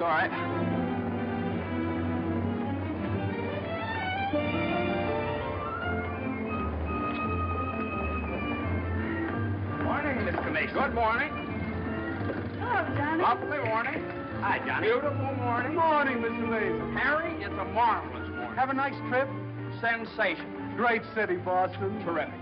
all right. Morning, Mr. Mason. Good morning. Hello, Johnny. Lovely morning. Hi, Johnny. Beautiful morning. Morning, Mr. Mason. Harry, it's a marvelous morning. Have a nice trip? Sensation. Great city, Boston. Terrific.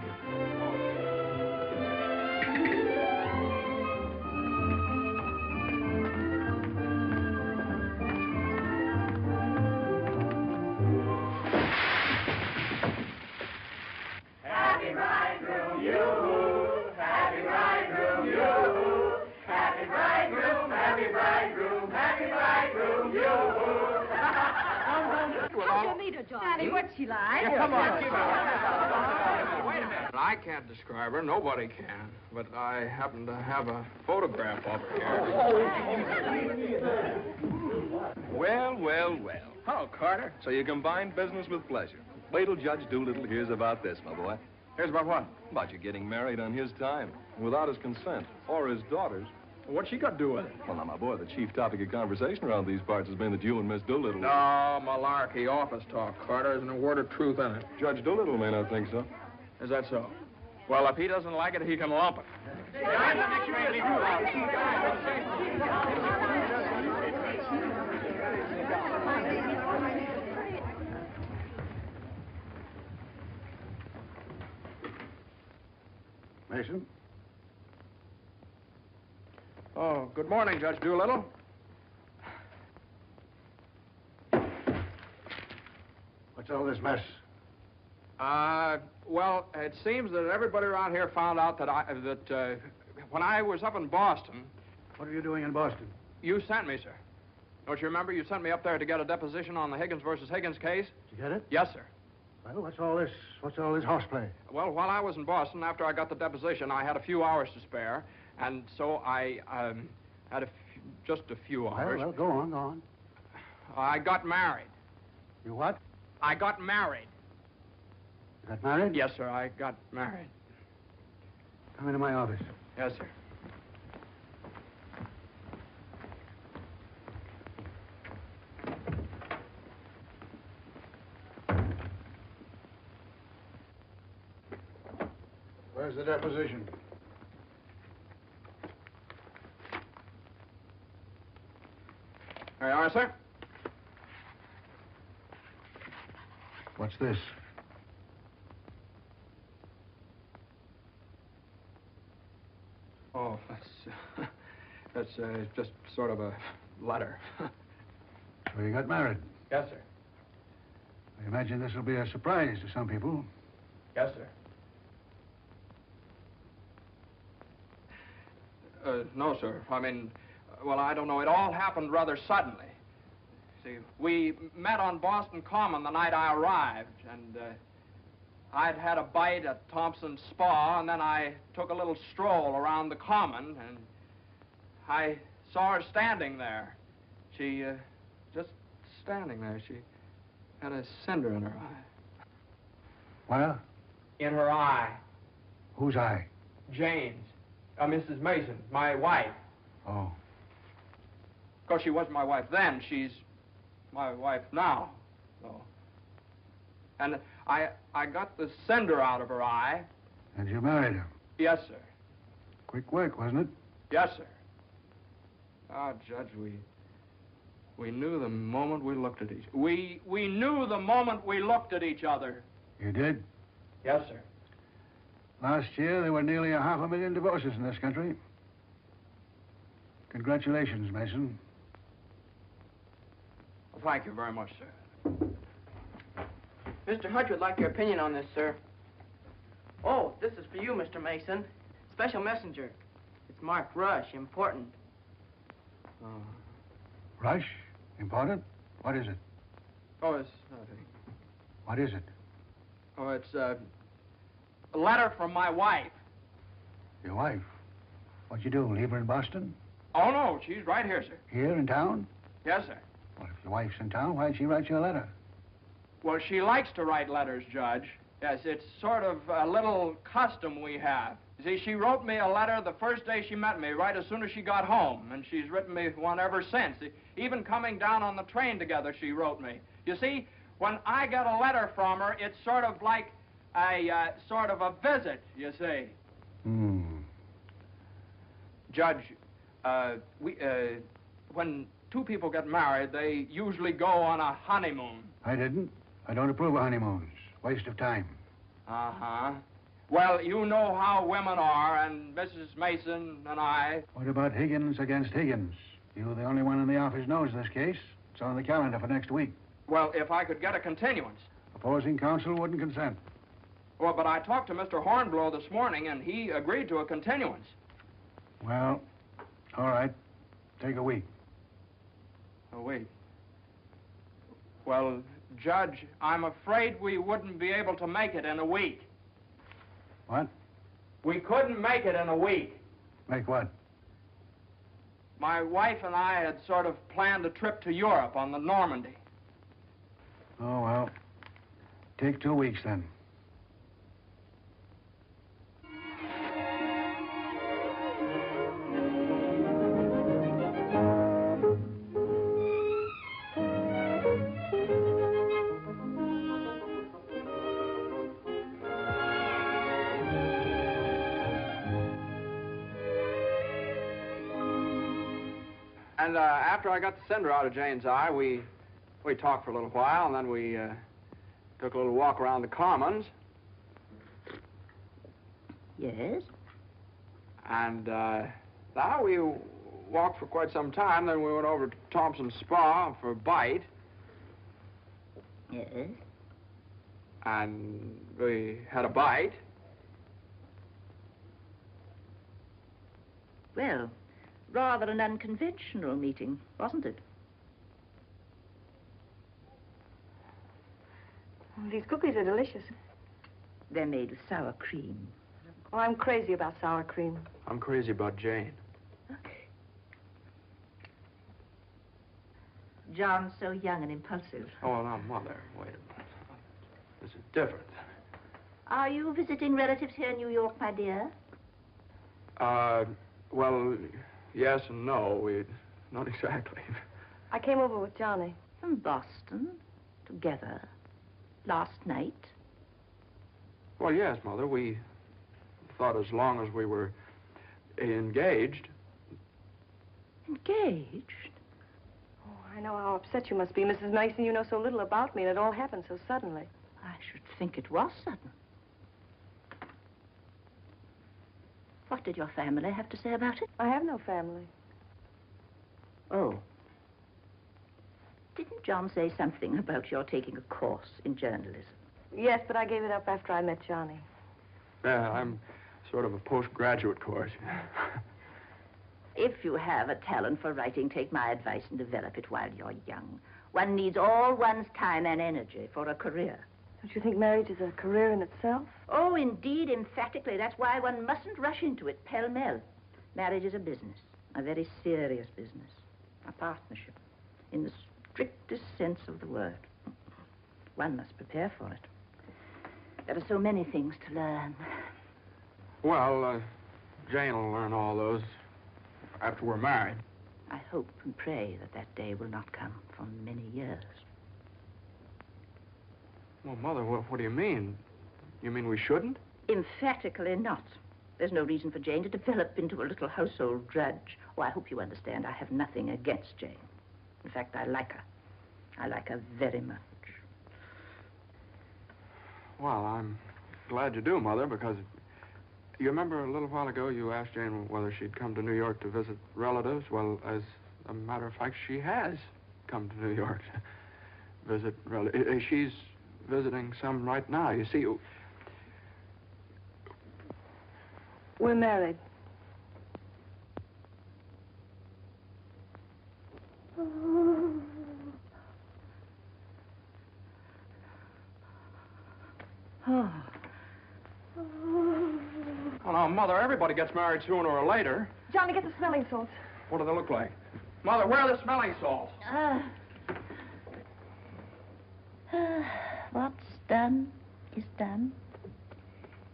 Happy bridegroom, you. Happy bridegroom, you. Happy bridegroom, happy bridegroom, happy bridegroom, you. How'd you meet her, Johnny? What's she like? Yeah, come on. Wait a minute. I can't describe her. Nobody can. But I happen to have a photograph of her here. Well, well, well. Hello, Carter. So you combined business with pleasure. Wait till Judge Doolittle hears about this, my boy. Here's about what? About you getting married on his time, without his consent, or his daughter's. What's she got to do with it? Well, now, my boy, the chief topic of conversation around these parts has been that you and Miss Doolittle... No, malarkey, office talk, Carter. Isn't a word of truth in it. Judge Doolittle may not think so. Is that so? Well, if he doesn't like it, he can lump it. Mason? Oh, good morning, Judge Doolittle. What's all this mess? Well, it seems that everybody around here found out that when I was up in Boston... What are you doing in Boston? You sent me, sir. Don't you remember? You sent me up there to get a deposition on the Higgins versus Higgins case? Did you get it? Yes, sir. Well, what's all this horseplay? Well, while I was in Boston, after I got the deposition, I had a few hours to spare, and so I had just a few hours. Well, go on. I got married. You what? I got married. You got married? Yes, sir, I got married. Come into my office. Yes, sir. Where's the deposition? There you are, sir. What's this? Oh, that's just sort of a letter. So you got married. Yes, sir. I imagine this will be a surprise to some people. Yes, sir. No, sir. I mean, well, I don't know. It all happened rather suddenly. See, we met on Boston Common the night I arrived, and I'd had a bite at Thompson's Spa, and then I took a little stroll around the Common, and I saw her standing there. She, just standing there. She had a cinder in her eye. Well? In her eye. Whose eye? Jane's. Mrs. Mason, my wife. Oh. Of course, she wasn't my wife then. She's my wife now. So. And I got the cinder out of her eye. And you married her? Yes, sir. Quick work, wasn't it? Yes, sir. Ah, Judge, we knew the moment we looked at each other. We knew the moment we looked at each other. You did? Yes, sir. Last year, there were nearly 500,000 divorces in this country. Congratulations, Mason. Well, thank you very much, sir. Mr. Hutch would like your opinion on this, sir. Oh, this is for you, Mr. Mason. Special messenger. It's marked Rush, important. Rush? Important? What is it? Oh, it's... What is it? Oh, it's a letter from my wife. Your wife? What'd you do, leave her in Boston? Oh, no, she's right here, sir. Here in town? Yes, sir. Well, if your wife's in town, why'd she write you a letter? Well, she likes to write letters, Judge. Yes, it's sort of a little custom we have. You see, she wrote me a letter the first day she met me, right as soon as she got home, and she's written me one ever since. Even coming down on the train together, she wrote me. You see, when I get a letter from her, it's sort of like a sort of a visit, you see. Judge, when two people get married, they usually go on a honeymoon. I didn't. I don't approve of honeymoons. Waste of time. Uh-huh. Well, you know how women are, and Mrs. Mason and I... What about Higgins against Higgins? You're the only one in the office knows this case. It's on the calendar for next week. Well, if I could get a continuance. Opposing counsel wouldn't consent. Well, but I talked to Mr. Hornblow this morning, and he agreed to a continuance. Well, all right. Take a week. A week? Well, Judge, I'm afraid we wouldn't be able to make it in a week. What? We couldn't make it in a week. Make what? My wife and I had sort of planned a trip to Europe on the Normandy. Oh, well. Take 2 weeks, then. And after I got the cinder out of Jane's eye, we talked for a little while, and then we took a little walk around the Commons. Yes? And now we walked for quite some time, then we went over to Thompson's Spa for a bite. Yes? And we had a bite. Well, rather an unconventional meeting, wasn't it? These cookies are delicious. They're made with sour cream. Oh, I'm crazy about sour cream. I'm crazy about Jane. John's so young and impulsive. Oh, now, Mother, wait a minute. This is different. Are you visiting relatives here in New York, my dear? Well, yes and no. Not exactly. I came over with Johnny. From Boston, together, last night. Well, yes, Mother. We thought as long as we were engaged. Engaged? Oh, I know how upset you must be, Mrs. Mason. You know so little about me, and it all happened so suddenly. I should think it was sudden. What did your family have to say about it? I have no family. Oh. Didn't John say something about your taking a course in journalism? Yes, but I gave it up after I met Johnny. Yeah, I'm sort of a postgraduate course. If you have a talent for writing, take my advice and develop it while you're young. One needs all one's time and energy for a career. Don't you think marriage is a career in itself? Oh, indeed, emphatically. That's why one mustn't rush into it pell-mell. Marriage is a business, a very serious business, a partnership, in the strictest sense of the word. One must prepare for it. There are so many things to learn. Well, Jane will learn all those after we're married. I hope and pray that that day will not come for many years. Well, Mother, what do you mean? You mean we shouldn't? Emphatically not. There's no reason for Jane to develop into a little household drudge. Oh, I hope you understand I have nothing against Jane. In fact, I like her. I like her very much. Well, I'm glad you do, Mother, because you remember a little while ago you asked Jane whether she'd come to New York to visit relatives? Well, as a matter of fact, she has come to New York to visit relatives. She's visiting some right now. You see, We're married. Oh. Oh, now, Mother, everybody gets married sooner or later. Johnny, get the smelling salts. What do they look like? Mother, where are the smelling salts? What's done is done.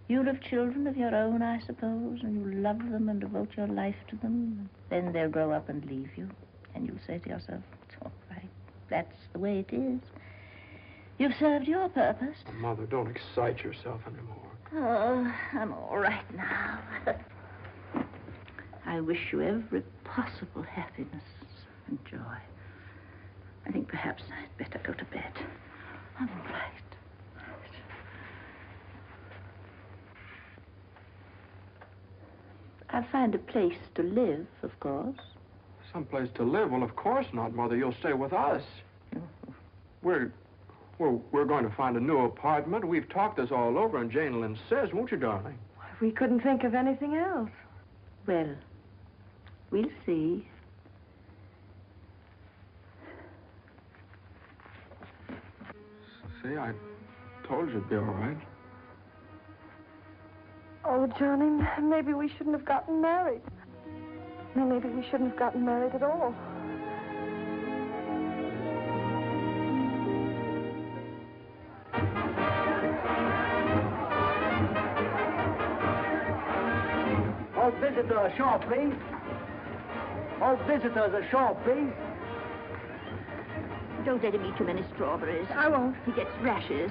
You'll have children of your own, I suppose, and you'll love them and devote your life to them. Then they'll grow up and leave you, and you'll say to yourself, it's all right. That's the way it is. You've served your purpose. Oh, Mother, don't excite yourself anymore. Oh, I'm all right now. I wish you every possible happiness and joy. I think perhaps I'd better go to bed. I'm all right. I'll find a place to live, of course. Some place to live? Well, of course not, Mother. You'll stay with us. We're going to find a new apartment. We've talked this all over, and Jane will insist, won't you, darling? We couldn't think of anything else. Well, we'll see. See, I told you it'd be all right. Oh, Johnny, maybe we shouldn't have gotten married. Maybe we shouldn't have gotten married at all. All visitors ashore, please. All visitors ashore, please. Don't let him eat too many strawberries. I won't. He gets rashes.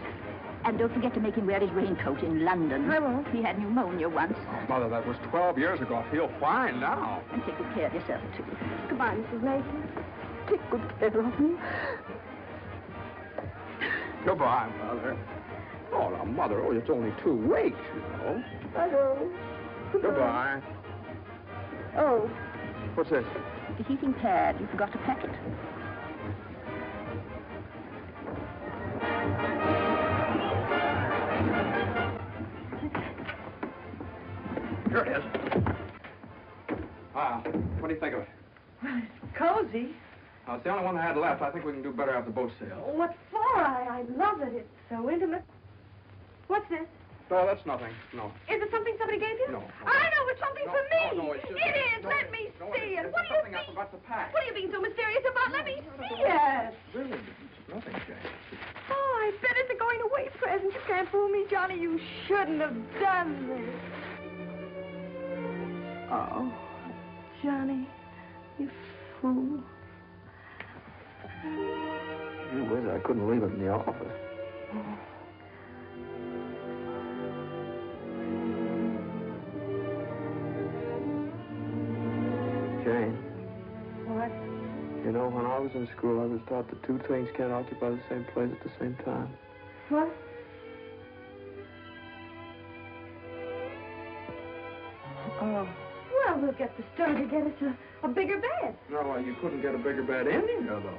And don't forget to make him wear his raincoat in London. I won't. He had pneumonia once. Oh, Mother, that was 12 years ago. He'll fine now. And take good care of yourself, too. Goodbye, Mrs. Mason. Take good care of him. Goodbye, Mother. Oh, now, Mother, it's only 2 weeks, you know. I know. Goodbye. Oh. What's this? The heating pad. You forgot to pack it. Here it is. What do you think of it? Well, it's cozy. It's the only one I had left. I think we can do better after the boat sails. What for? I love it. It's so intimate. What's this? No, that's nothing. No. Is it something somebody gave you? No. I know it's something for me. No, it's just... It is. No, Let me no, see it. It's What do you something mean? I forgot to pack. What are you being so mysterious about? Let me see it. Really, it's nothing, Jane. Oh, I bet it's a going-away present. You can't fool me, Johnny. You shouldn't have done this. Oh, Johnny, you fool. Gee whiz, I couldn't leave it in the office. Jane. What? You know, when I was in school, I was taught that 2 things can't occupy the same place at the same time. What? Oh. Well, we'll get the store to get us a bigger bed. No, you couldn't get a bigger bed in here, though.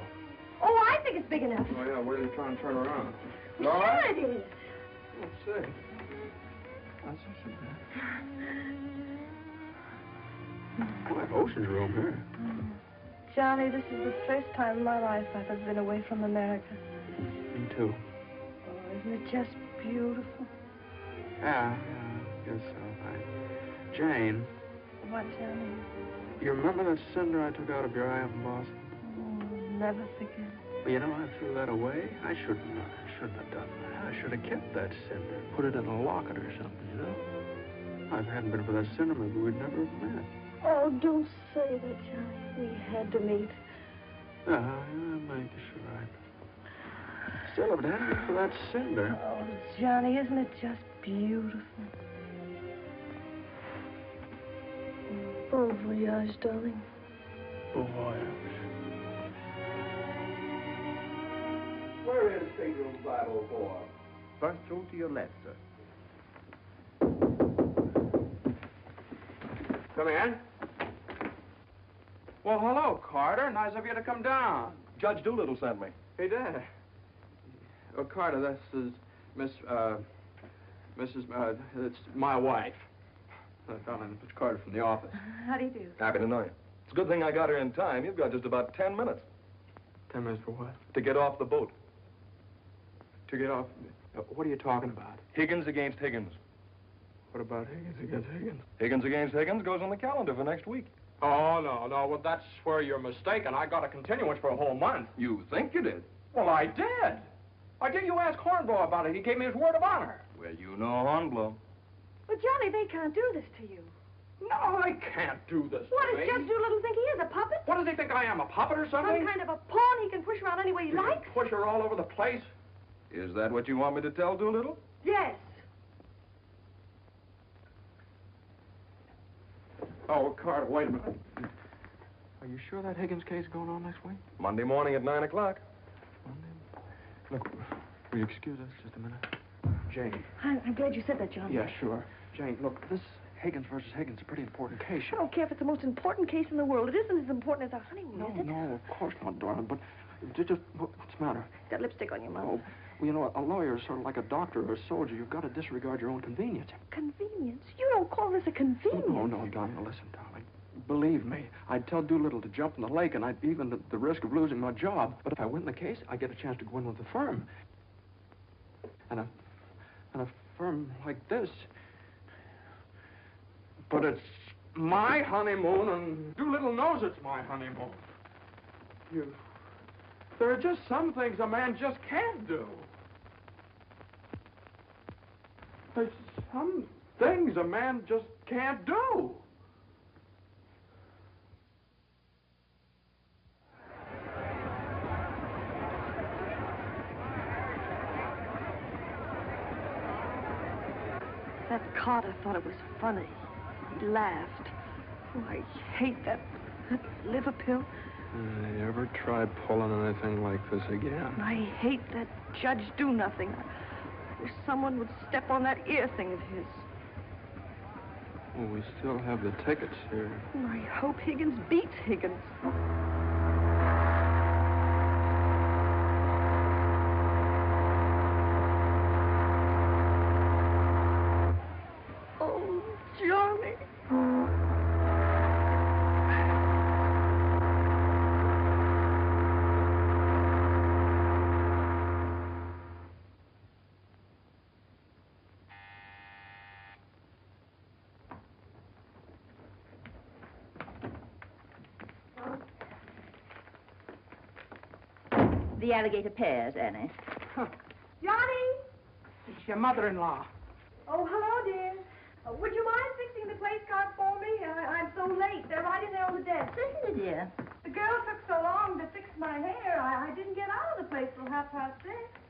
Oh, I think it's big enough. Oh, yeah, where are you trying to turn around? Sure it is. Let's see. That's not so bad. Boy, ocean's room here. Johnny, this is the first time in my life I've ever been away from America. Me too. Oh, isn't it just beautiful? Yeah, I guess so. Jane. What, Johnny? You remember that cinder I took out of your eye up in Boston? Oh, never forget. Well, you know, I threw that away. I shouldn't have done that. I should have kept that cinder, put it in a locket or something, you know? If it hadn't been for that cinder, maybe we'd never have met. Oh, don't say that, Johnny. We had to meet. Maybe you're right. Still, if it hadn't been for that cinder... Oh, Johnny, isn't it just beautiful? Bon voyage, darling. Bon voyage. Where is stateroom 504? First room to your left, sir. Come in. Well, hello, Carter. Nice of you to come down. Judge Doolittle sent me. He did. Oh, Carter, this is it's my wife. Darling, it's Carter from the office. How do you do? Happy to know you. It's a good thing I got here in time. You've got just about 10 minutes 10 minutes for what? to get off the boat. To get off? What are you talking about? Higgins against Higgins. What about Higgins against Higgins? Higgins against Higgins goes on the calendar for next week. Oh, no. Well, that's where you're mistaken. I got a continuance for a whole month. You think you did? Well, I did. Why didn't you ask Hornblow about it? He gave me his word of honor. Well, you know Hornblow. But, Johnny, they can't do this to you. No, I can't do this. What to does me. Judge Doolittle think he is, a puppet? What does he think I am, a puppet or something? Some kind of a pawn he can push around any way he You can likes? push her all over the place. Is that what you want me to tell Doolittle? Yes. Oh, Carter, wait a minute. Are you sure that Higgins case is going on next week? Monday morning at 9 o'clock. Look, will you excuse us just a minute? Jane. I'm glad you said that, Johnny. Yeah, sure. Jane, look, this Higgins versus Higgins is a pretty important case. I don't care if it's the most important case in the world. It isn't as important as our honeymoon, No, is it? no, of course not, darling, but what's the matter? Got lipstick on your mouth. Oh, well, you know, a lawyer is sort of like a doctor or a soldier. You've got to disregard your own convenience. Convenience? You don't call this a convenience. No, darling, listen, darling. Believe me, I'd tell Doolittle to jump in the lake, and I'd even at the risk of losing my job. But if I win the case, I get a chance to go in with the firm. And a firm like this. But it's my honeymoon, and Doolittle knows it's my honeymoon. There are just some things a man just can't do. There's some things a man just can't do. That Carter thought it was funny. He laughed. Oh, I hate that liver pill. I ever tried pulling anything like this again? I hate that Judge Do-Nothing. I wish someone would step on that ear thing of his. Well, we still have the tickets here. Oh, I hope Higgins beats Higgins. Oh, Johnny. The alligator pears, Annie. Johnny! It's your mother-in-law. Oh, hello, dear. Would you mind fixing the place cards for me? I'm so late. They're right in there on the desk. Certainly, dear. The girl took so long to fix my hair, I didn't get out of the place till 6:30.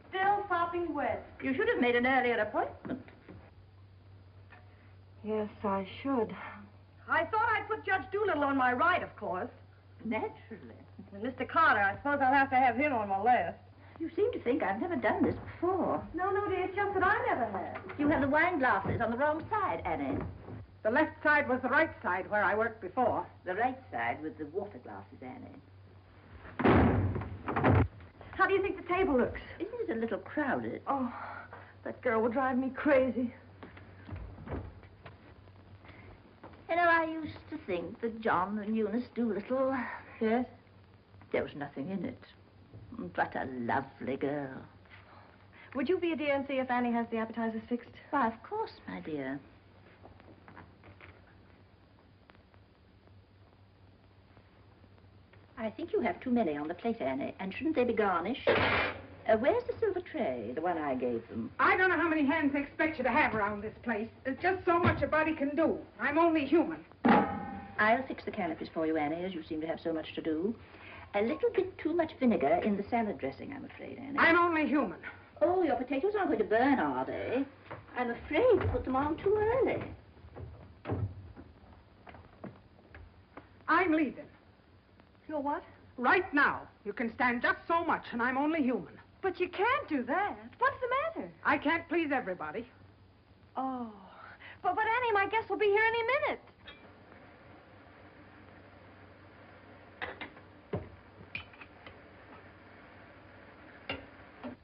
Still sopping wet. You should have made an earlier appointment. Yes, I should. I thought I'd put Judge Doolittle on my right, of course. Naturally. And Mr. Carter, I suppose I'll have to have him on my left. You seem to think I've never done this before. No, dear, it's just that I never have. You have the wine glasses on the wrong side, Annie. The left side was the right side where I worked before. The right side with the water glasses, Annie. How do you think the table looks? Isn't it a little crowded? Oh, that girl will drive me crazy. You know, I used to think that John and Eunice Doolittle... Yes? There was nothing in it. What a lovely girl. Would you be a dear and see if Annie has the appetizers fixed? Why, of course, my dear. I think you have too many on the plate, Annie, and shouldn't they be garnished? Where's the silver tray, the one I gave them? I don't know how many hands they expect you to have around this place. There's just so much a body can do. I'm only human. I'll fix the canopies for you, Annie, as you seem to have so much to do. A little bit too much vinegar in the salad dressing, I'm afraid, Annie. I'm only human. Oh, your potatoes aren't going to burn, are they? I'm afraid you put them on too early. I'm leaving. You're what? Right now. You can stand just so much, and I'm only human. But you can't do that. What's the matter? I can't please everybody. Oh. But Annie, my guest will be here any minute.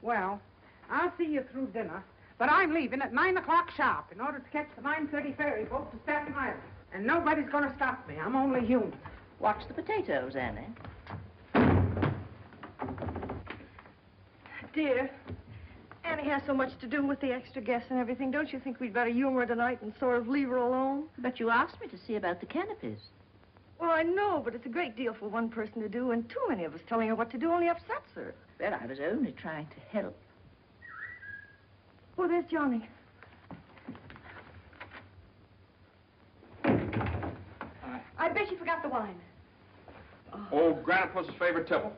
Well, I'll see you through dinner, but I'm leaving at 9 o'clock sharp in order to catch the 9:30 ferry boat to Staten Island. And nobody's going to stop me. I'm only human. Watch the potatoes, Annie. Dear, Annie has so much to do with the extra guests and everything. Don't you think we'd better humor her tonight and sort of leave her alone? But you asked me to see about the canopies. Well, I know, but it's a great deal for one person to do, and too many of us telling her what to do only upsets her. Well, I was only trying to help. Oh, there's Johnny. I bet you forgot the wine. Oh, Grandpa's favorite tipple.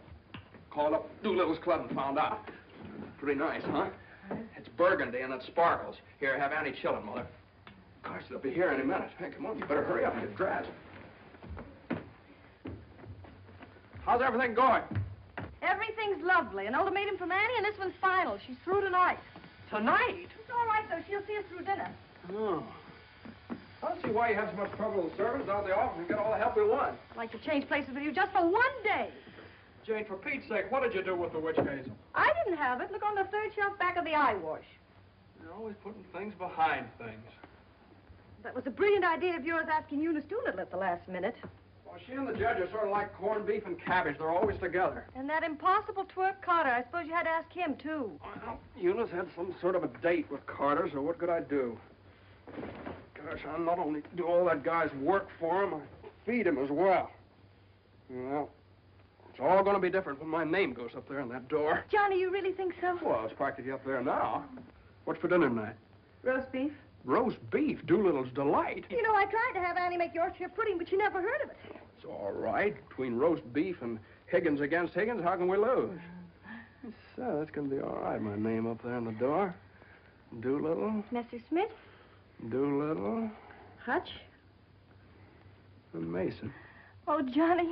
Called up Doolittle's club and found out. Pretty nice, huh? It's burgundy and it sparkles. Here, have Annie chillin', Mother. Gosh, they'll be here any minute. Hey, come on, you better hurry up and get dressed. How's everything going? Everything's lovely. An ultimatum from Annie, and this one's final. She's through tonight. Tonight? It's all right, though. She'll see us through dinner. Oh. I don't see why you have so much trouble with servants out the office and get all the help we want. I'd like to change places with you just for one day. Jane, for Pete's sake, what did you do with the witch hazel? I didn't have it. Look on the third shelf back of the eye wash. You're always putting things behind things. That was a brilliant idea of yours asking Eunice Doolittle at the last minute. Well, she and the judge are sort of like corned beef and cabbage. They're always together. And that impossible twerp Carter. I suppose you had to ask him, too. Well, Eunice had some sort of a date with Carter, so what could I do? Gosh, I not only do all that guy's work for him, I feed him as well. Well, it's all going to be different when my name goes up there in that door. Johnny, you really think so? Well, it's practically up there now. What's for dinner tonight? Roast beef. Roast beef, Doolittle's delight. You know, I tried to have Annie make Yorkshire pudding, but she never heard of it. It's all right. Between roast beef and Higgins against Higgins, how can we lose? So, that's going to be all right, my name up there on the door. Doolittle, Mr. Smith? Doolittle, Hutch? and Mason. Oh, Johnny.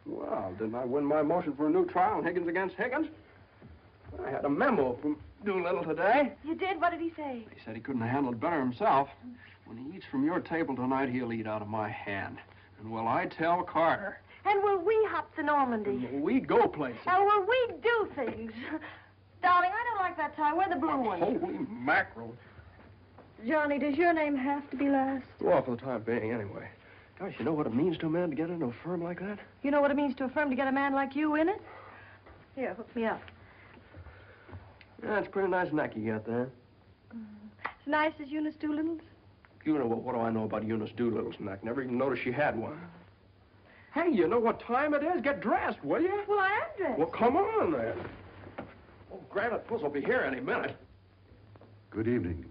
Well, didn't I win my motion for a new trial on Higgins against Higgins? I had a memo from Doolittle today. You did? What did he say? He said he couldn't have handled it better himself. When he eats from your table tonight, he'll eat out of my hand. And will I tell Carter? And will we hop to Normandy? And will we go places? And will we do things? Darling, I don't like that tie. Wear the blue one. Holy mackerel. Johnny, does your name have to be last? Well, for the time being, anyway. Gosh, you know what it means to a man to get into a firm like that? You know what it means to a firm to get a man like you in it? Here, hook me up. Yeah, it's a pretty nice neck you got there. As nice as Eunice Doolittle's? You know, what do I know about Eunice Doolittle's neck? Never even noticed she had one. Hey, you know what time it is? Get dressed, will you? Well, I am dressed. Well, come on, then. Oh, Granite Puss will be here any minute. Good evening.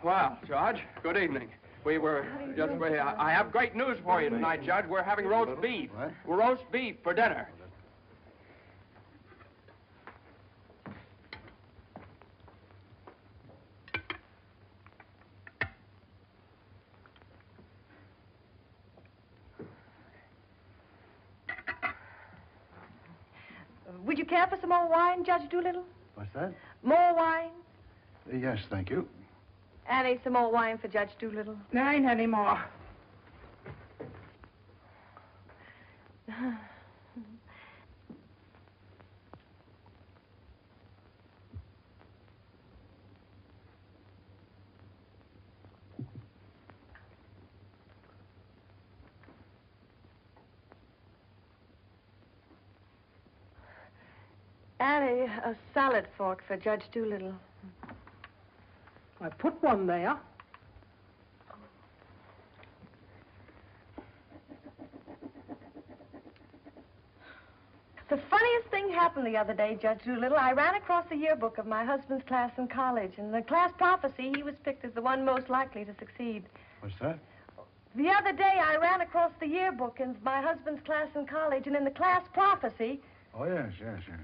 Well, Judge, good evening. We were just... I have great news for you tonight, Judge. We're having roast beef. What? Roast beef for dinner. Would you care for some more wine, Judge Doolittle? What's that? More wine? Yes, thank you. Annie, some more wine for Judge Doolittle. There ain't any more. Annie, a salad fork for Judge Doolittle. I put one there. The funniest thing happened the other day, Judge Doolittle. I ran across the yearbook of my husband's class in college. In the class prophecy, he was picked as the one most likely to succeed. What's that? The other day, I ran across the yearbook in my husband's class in college, and in the class prophecy... Oh, yes, yes, yes.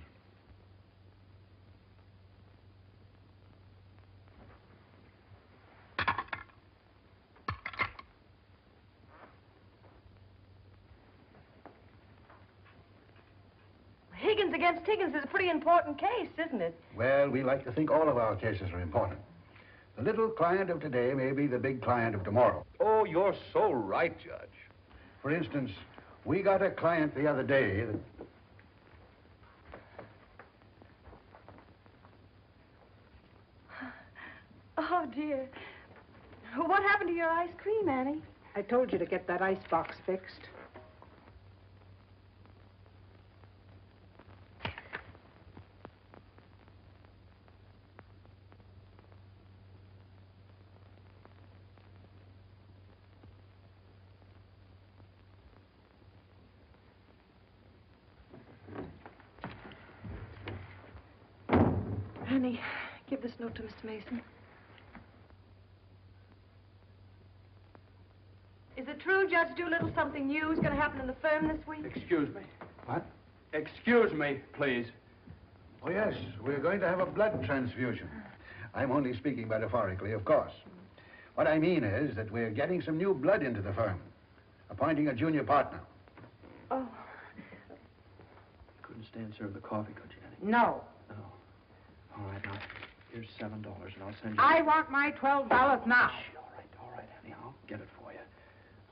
Higgins against Higgins is a pretty important case, isn't it? Well, we like to think all of our cases are important. The little client of today may be the big client of tomorrow. Oh, you're so right, Judge. For instance, we got a client the other day that... Oh, dear. What happened to your ice cream, Annie? I told you to get that ice box fixed. Honey, give this note to Mr. Mason. Is it true, Judge Doolittle, something new is going to happen in the firm this week? Excuse me. What? Excuse me, please. Oh, yes, we're going to have a blood transfusion. I'm only speaking metaphorically, of course. What I mean is that we're getting some new blood into the firm, appointing a junior partner. Oh. Couldn't stand serve the coffee, could you, Annie? No. No. All right, now, here's $7, and I'll send you... I want my $12 now. All right, Annie, I'll get it for you.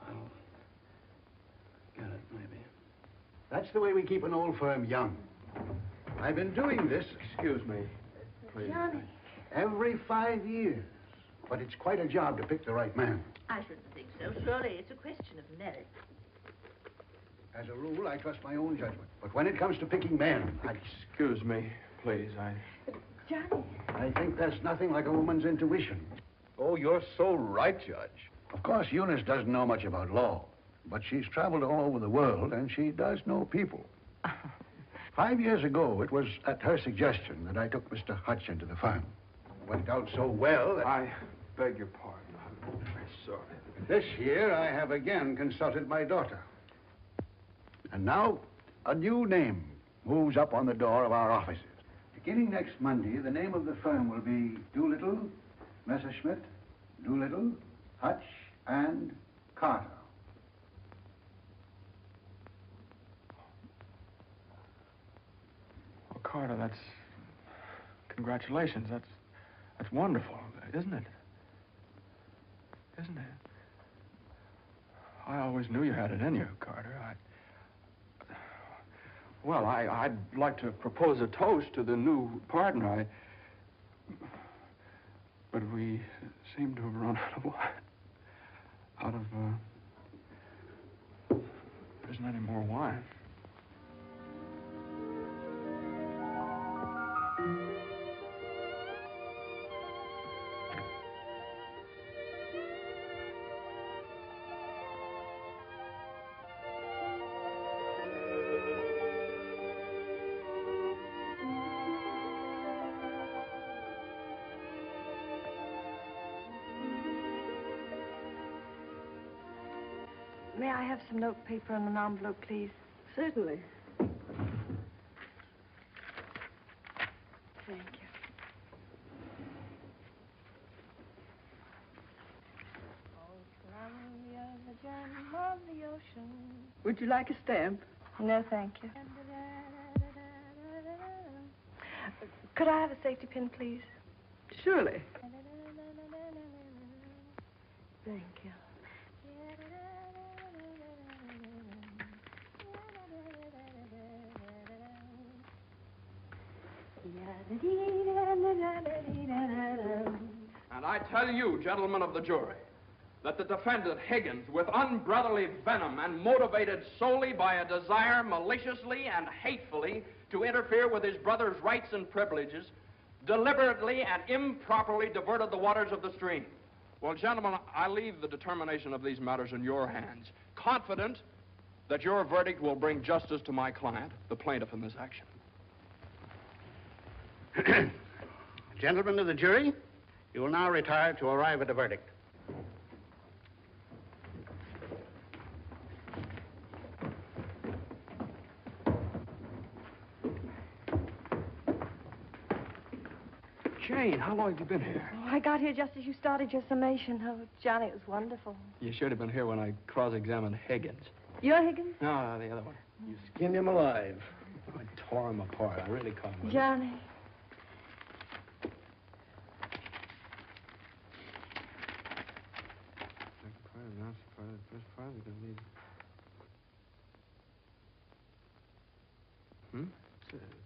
I'll get it, maybe. That's the way we keep an old firm young. I've been doing this... Excuse me, please. Johnny. Every 5 years. But it's quite a job to pick the right man. I shouldn't think so. Surely it's a question of merit. As a rule, I trust my own judgment. But when it comes to picking men, Excuse me, please. Johnny. I think there's nothing like a woman's intuition. Oh, you're so right, Judge. Of course, Eunice doesn't know much about law, but she's traveled all over the world, and she does know people. 5 years ago, it was at her suggestion that I took Mr. Hutch into the firm. It went out so well that... I beg your pardon. I'm very sorry. This year, I have again consulted my daughter. And now, a new name moves up on the door of our offices. Beginning next Monday, the name of the firm will be Doolittle, Messerschmitt, Doolittle, Hutch, and Carter. Well, Carter, that's... Congratulations. That's wonderful, isn't it? Isn't it? I always knew you had it in you, Carter. Well, I'd like to propose a toast to the new partner. But we seem to have run out of wine. There isn't any more wine. May I have some note paper and an envelope, please? Certainly. Thank you. Would you like a stamp? No, thank you. Could I have a safety pin, please? Surely. Thank you. And I tell you, gentlemen of the jury, that the defendant, Higgins, with unbrotherly venom and motivated solely by a desire maliciously and hatefully to interfere with his brother's rights and privileges, deliberately and improperly diverted the waters of the stream. Well, gentlemen, I leave the determination of these matters in your hands, confident that your verdict will bring justice to my client, the plaintiff in this action. Gentlemen of the jury, you will now retire to arrive at a verdict. Jane, how long have you been here? Oh, I got here just as you started your summation. Oh, Johnny, it was wonderful. You should have been here when I cross-examined Higgins. You're Higgins? No, the other one. You skinned him alive. I tore him apart. I really caught him. Johnny.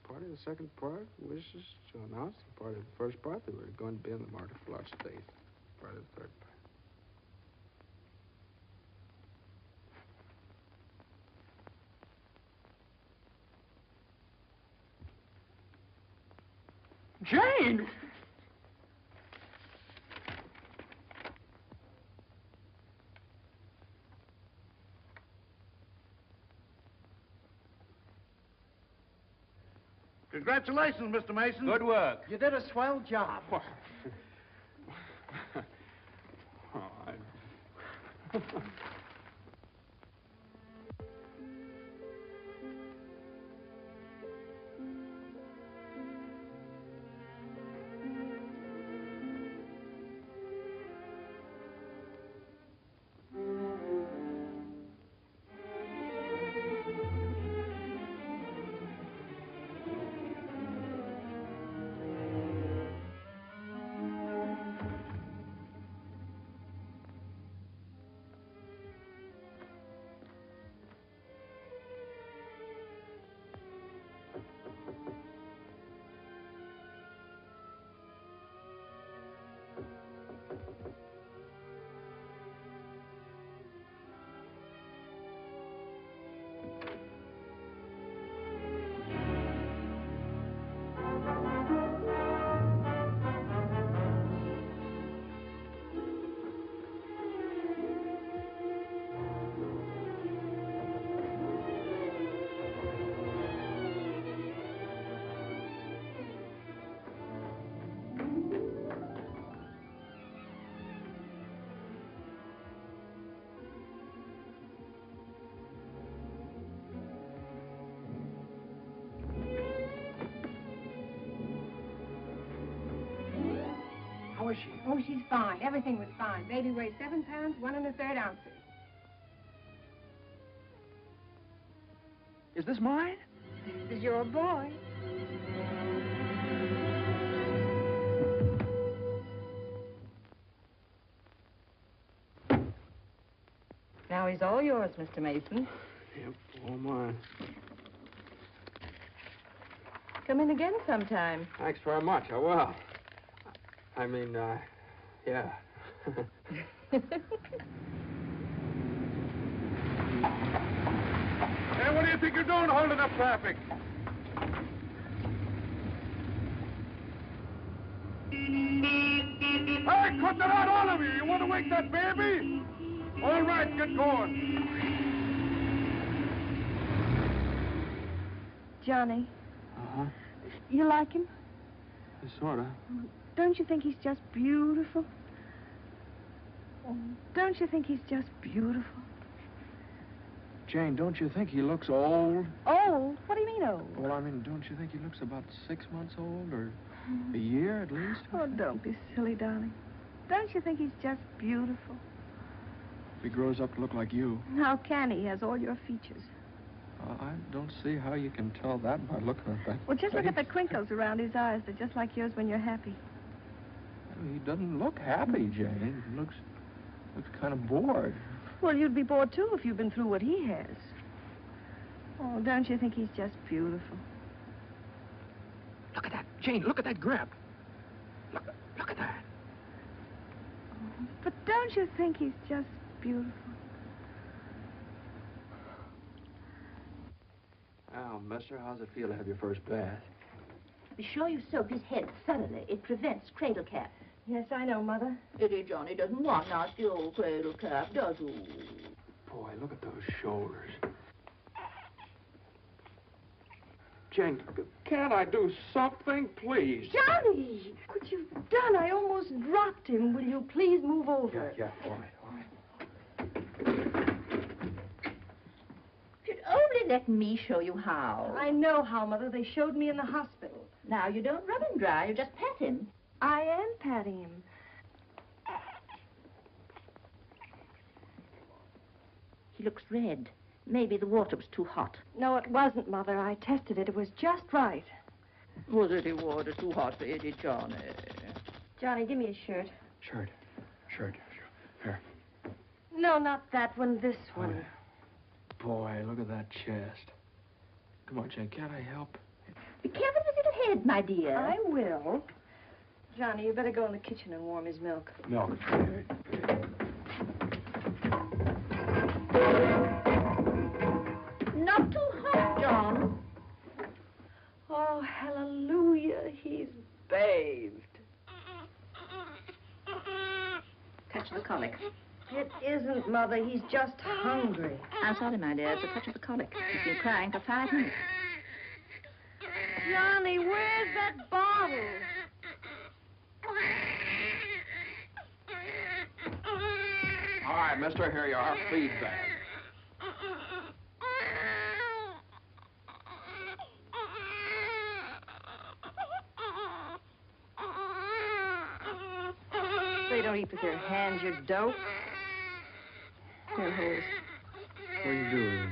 Part of the second part wishes to announce the part of the first part that we're going to be in the market for large space. Part of the third part. Jane! Congratulations, Mr. Mason. Good work. You did a swell job. How is she? Oh, she's fine. Everything was fine. Baby weighs 7 pounds, 1 1/3 ounces. Is this mine? This is your boy. Now he's all yours, Mr. Mason. Yep, all mine. Come in again sometime. Thanks very much. I will. I mean, yeah. Hey, what do you think you're doing holding up traffic? Hey, cut that out, all of you! You want to wake that baby? All right, get going. Johnny, Uh-huh. you like him? Sort of. Don't you think he's just beautiful? Don't you think he's just beautiful? Jane, don't you think he looks old? Old? What do you mean old? Well, I mean, don't you think he looks about 6 months old, or a year at least? Oh, don't be silly, darling. Don't you think he's just beautiful? If he grows up to look like you. How can he? He has all your features. I don't see how you can tell that by looking at that. Well, just look at the face. crinkles around his eyes. They're just like yours when you're happy. He doesn't look happy, Jane. He looks kind of bored. Well, you'd be bored, too, if you'd been through what he has. Oh, don't you think he's just beautiful? Look at that. Jane, look at that grip. Look at that. But don't you think he's just beautiful? Well, mister, how's it feel to have your first bath? Be sure you soak his head thoroughly. It prevents cradle cap. Yes, I know, Mother. Eddie Johnny doesn't want nasty old cradle cap, does he? Boy, look at those shoulders. Jane, can't I do something, please? Johnny! What you've done, I almost dropped him. Will you please move over? Yeah, all right. You'd only let me show you how. I know how, Mother. They showed me in the hospital. Now, you don't rub him dry, you just pat him. I am patting him. He looks red. Maybe the water was too hot. No, it wasn't, Mother. I tested it. It was just right. Was it the water too hot for Eddie Johnny? Johnny, give me a shirt. Shirt. Here. No, not that one. This one. Boy, look at that chest. Come on, Jane, can't I help? Be careful with his little head, my dear. I will. Johnny, you better go in the kitchen and warm his milk. Milk. Not too hot, John. Oh, hallelujah. He's bathed. Touch the colic. It isn't, Mother. He's just hungry. I'm sorry, my dear. It's a touch of the colic. He's been crying for 5 minutes. Johnny, where's that bottle? All right, mister, here you are. Feed bag. They don't eat with their hands, you dope. Here, hold this. What are you doing?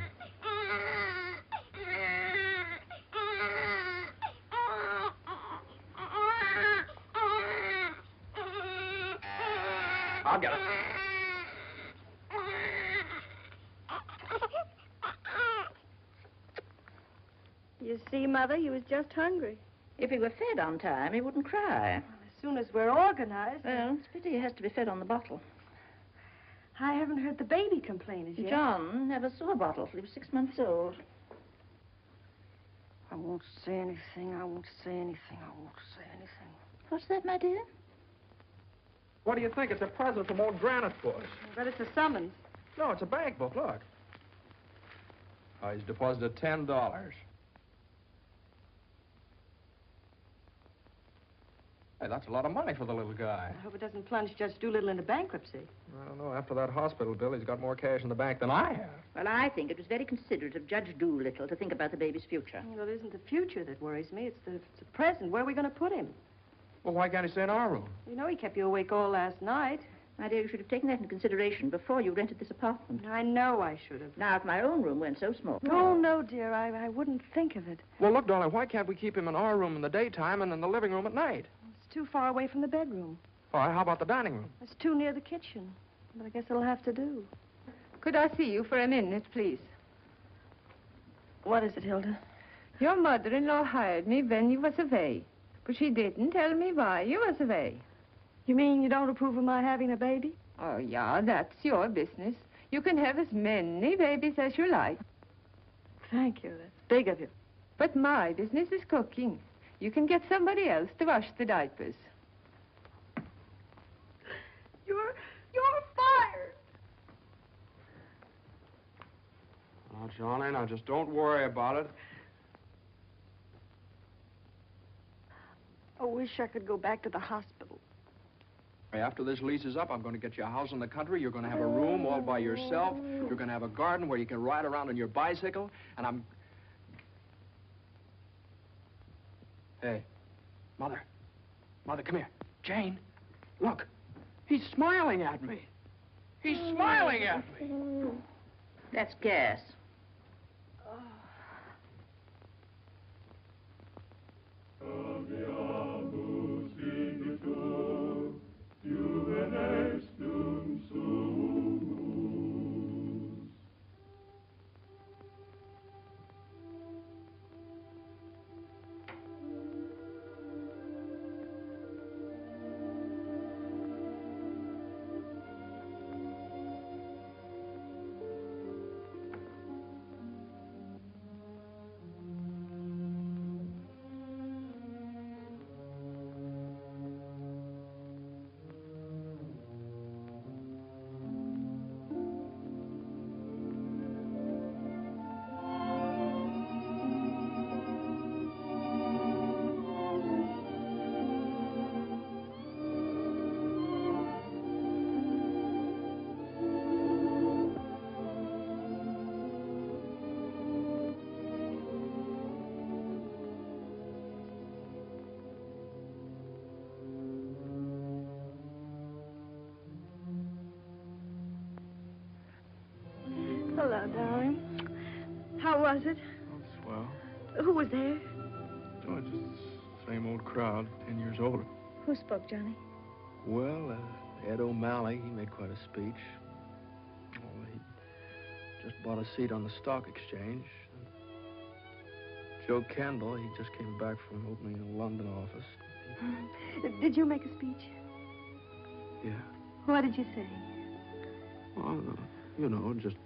I'll get it. You see, Mother, he was just hungry. If he were fed on time, he wouldn't cry. As soon as we're organized. Well, it's a pity he has to be fed on the bottle. I haven't heard the baby complain as yet. John never saw a bottle till he was 6 months old. I won't say anything. I won't say anything. I won't say anything. What's that, my dear? What do you think? It's a present from old Granite Bush. I bet it's a summons. No, it's a bank book. Look. Oh, he's deposited $10. Hey, that's a lot of money for the little guy. I hope it doesn't plunge Judge Doolittle into bankruptcy. I don't know. After that hospital bill, he's got more cash in the bank than I have. Well, I think it was very considerate of Judge Doolittle to think about the baby's future. Well, it isn't the future that worries me. It's the present. Where are we going to put him? Well, why can't he stay in our room? You know he kept you awake all last night. My dear, you should have taken that into consideration before you rented this apartment. I know I should have. Now, if my own room weren't so small. Oh, no, dear. I wouldn't think of it. Well, look, darling, why can't we keep him in our room in the daytime and in the living room at night? It's too far away from the bedroom. All right, how about the dining room? It's too near the kitchen. But I guess it'll have to do. Could I see you for a minute, please? What is it, Hilda? Your mother-in-law hired me when you was away, but she didn't tell me why you was away. You mean you don't approve of my having a baby? Oh, yeah, that's your business. You can have as many babies as you like. Thank you. That's big of you. But my business is cooking. You can get somebody else to wash the diapers. You're fired. Now, Johnny, now just don't worry about it. I wish I could go back to the hospital. After this lease is up, I'm going to get you a house in the country. You're going to have a room all by yourself. You're going to have a garden where you can ride around on your bicycle. And I'm... Hey, Mother. Mother, come here. Jane, look. He's smiling at me. He's smiling at me. That's gas. Hello, darling. How was it? Oh, swell. Who was there? Oh, just the same old crowd, 10 years older. Who spoke, Johnny? Well, Ed O'Malley, he made quite a speech. Oh, he just bought a seat on the stock exchange. Joe Kendall, he just came back from opening a London office. Did you make a speech? Yeah. What did you say? Well, you know, just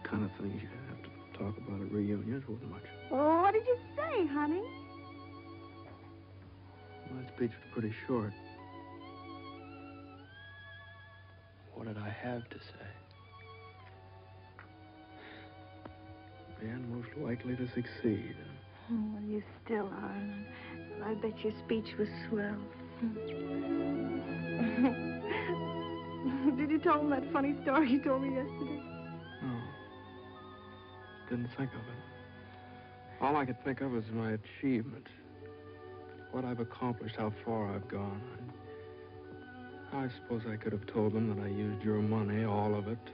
kind of things you have to talk about at reunions. Wasn't much. Oh, what did you say, honey? Well, that speech was pretty short. What did I have to say? Man most likely to succeed. Well, you still are. I bet your speech was swell. Did you tell him that funny story you told me yesterday? No. Didn't think of it. All I could think of was my achievements. What I've accomplished, how far I've gone. I suppose I could have told them that I used your money, all of it, to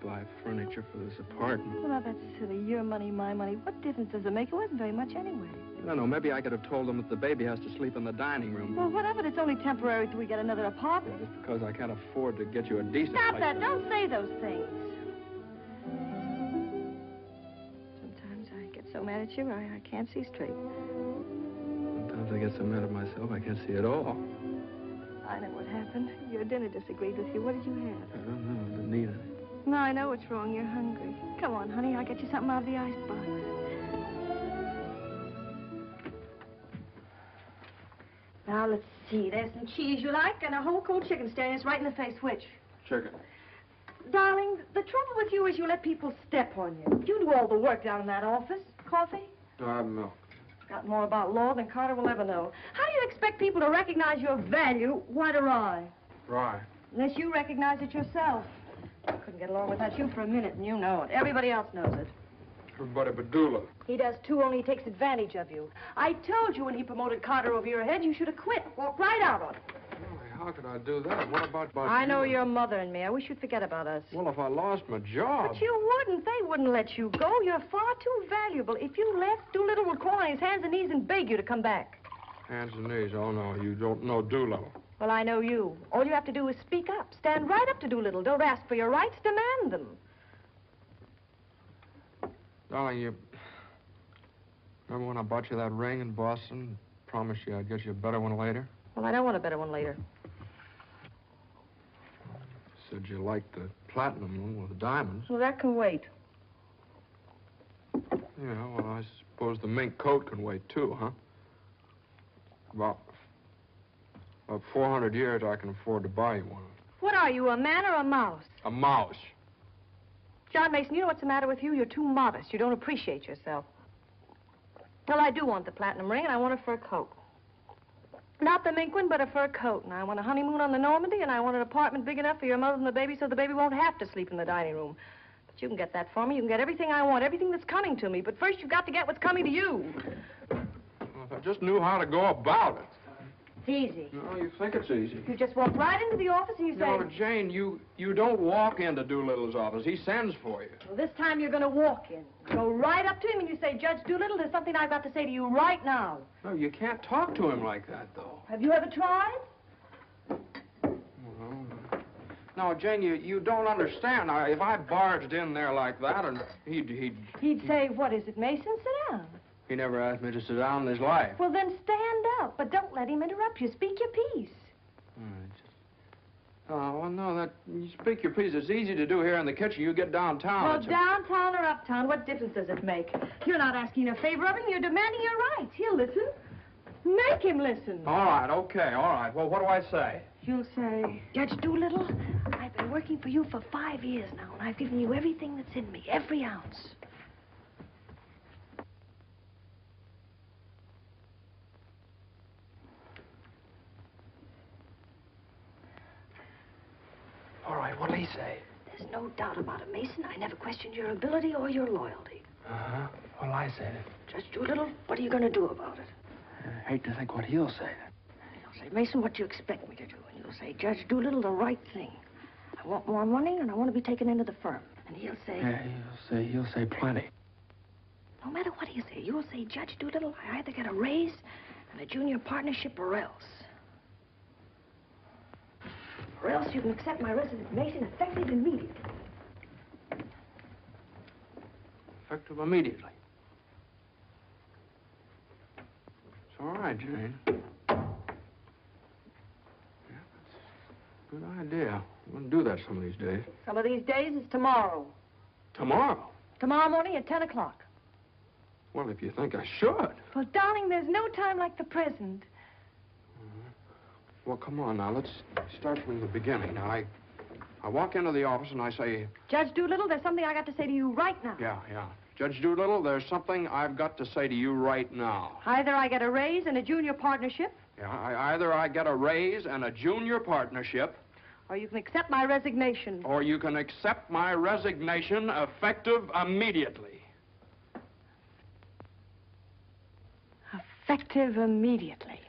buy furniture for this apartment. Well, now, that's silly. Your money, my money. What difference does it make? It wasn't very much anyway. I don't know. Maybe I could have told them that the baby has to sleep in the dining room. Well, what of it? It's only temporary till we get another apartment. Just because I can't afford to get you a decent Stop place. that. Don't say those things. Sometimes I get so mad at you, I can't see straight. Sometimes I get so mad at myself, I can't see at all. I know what happened. Your dinner disagreed with you. What did you have? I don't know. I didn't eat it. No, I know what's wrong. You're hungry. Come on, honey. I'll get you something out of the icebox. Now, let's see. There's some cheese you like and a whole cold chicken staring us right in the face. Which? Chicken. Darling, the trouble with you is you let people step on you. You do all the work down in that office. Coffee? No, I have milk. Got more about law than Carter will ever know. How do you expect people to recognize your value? White or rye? Rye. Unless you recognize it yourself. I couldn't get along without you for a minute, and you know it. Everybody else knows it. Everybody but Dula. He does, too, only he takes advantage of you. I told you when he promoted Carter over your head, you should have quit. Walked right out on it. How could I do that? What about I know you? your mother and me. I wish you'd forget about us. Well, if I lost my job... But you wouldn't. They wouldn't let you go. You're far too valuable. If you left, Doolittle would crawl on his hands and knees and beg you to come back. Hands and knees. Oh, no, you don't know Doolittle. Well, I know you. All you have to do is speak up. Stand right up to Doolittle. Don't ask for your rights. Demand them. Darling, you... Remember when I bought you that ring in Boston? Promised you I'd get you a better one later? Well, I don't want a better one later. Said you liked the platinum one with the diamonds. Well, that can wait. Yeah, well, I suppose the mink coat can wait, too, huh? About 400 years, I can afford to buy you one. What are you, a man or a mouse? A mouse. John Mason, you know what's the matter with you? You're too modest. You don't appreciate yourself. Well, I do want the platinum ring, and I want a fur coat. Not the mink one, but a fur coat. And I want a honeymoon on the Normandy, and I want an apartment big enough for your mother and the baby so the baby won't have to sleep in the dining room. But you can get that for me. You can get everything I want, everything that's coming to me. But first, you've got to get what's coming to you. Well, if I just knew how to go about it. It's easy. No, you think it's easy. You just walk right into the office and you say... No, Jane, you don't walk into Doolittle's office. He sends for you. Well, this time you're going to walk in. Go right up to him and you say, Judge Doolittle, there's something I've got to say to you right now. No, you can't talk to him like that, though. Have you ever tried? Well, no, Jane, you don't understand. Now, if I barged in there like that, and He'd say, what is it, Mason? Sit down. He never asked me to sit down in his life. Well, then stand up, but don't let him interrupt you. Speak your piece. Well, no, you speak your piece. It's easy to do here in the kitchen. You get downtown. Well, downtown or uptown, what difference does it make? You're not asking a favor of him. You're demanding your rights. He'll listen. Make him listen. All right, okay, all right. Well, what do I say? You'll say, Judge Doolittle, I've been working for you for 5 years now, and I've given you everything that's in me, every ounce. All right, what'll he say? There's no doubt about it, Mason. I never questioned your ability or your loyalty. Uh-huh. What'll I say then? Judge Doolittle, what are you going to do about it? I hate to think what he'll say. He'll say, Mason, what do you expect me to do? And you'll say, Judge Doolittle, the right thing. I want more money, and I want to be taken into the firm. And he'll say... Yeah, he'll say plenty. No matter what you say, you'll say, Judge Doolittle, I either get a raise and a junior partnership or else. Or else you can accept my resignation effective immediately. Effective immediately. It's all right, Jane. Yeah, that's a good idea. I'm going to do that some of these days. Some of these days is tomorrow. Tomorrow? Tomorrow morning at 10 o'clock. Well, if you think I should. Well, darling, there's no time like the present. Well, come on now. Let's start from the beginning. Now, I walk into the office and I say... Judge Doolittle, there's something I got to say to you right now. Yeah. Judge Doolittle, there's something I've got to say to you right now. Either I get a raise and a junior partnership, Yeah, either I get a raise and a junior partnership, or you can accept my resignation. or you can accept my resignation effective immediately. Effective immediately.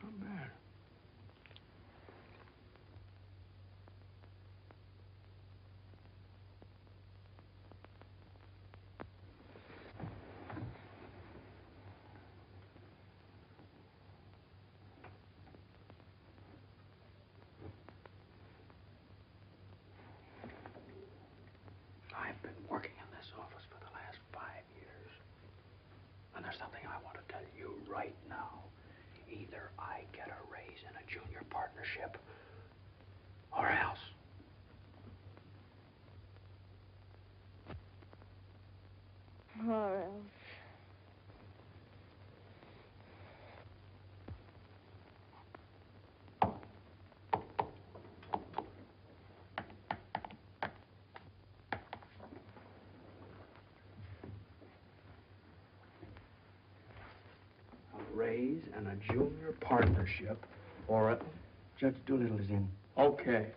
Not bad. I've been working in this office for the last 5 years. And there's something I want to tell you right now. Either I get a raise in a junior partnership, or else. Or else. A raise and a junior partnership, or a... Judge Doolittle is in. Okay.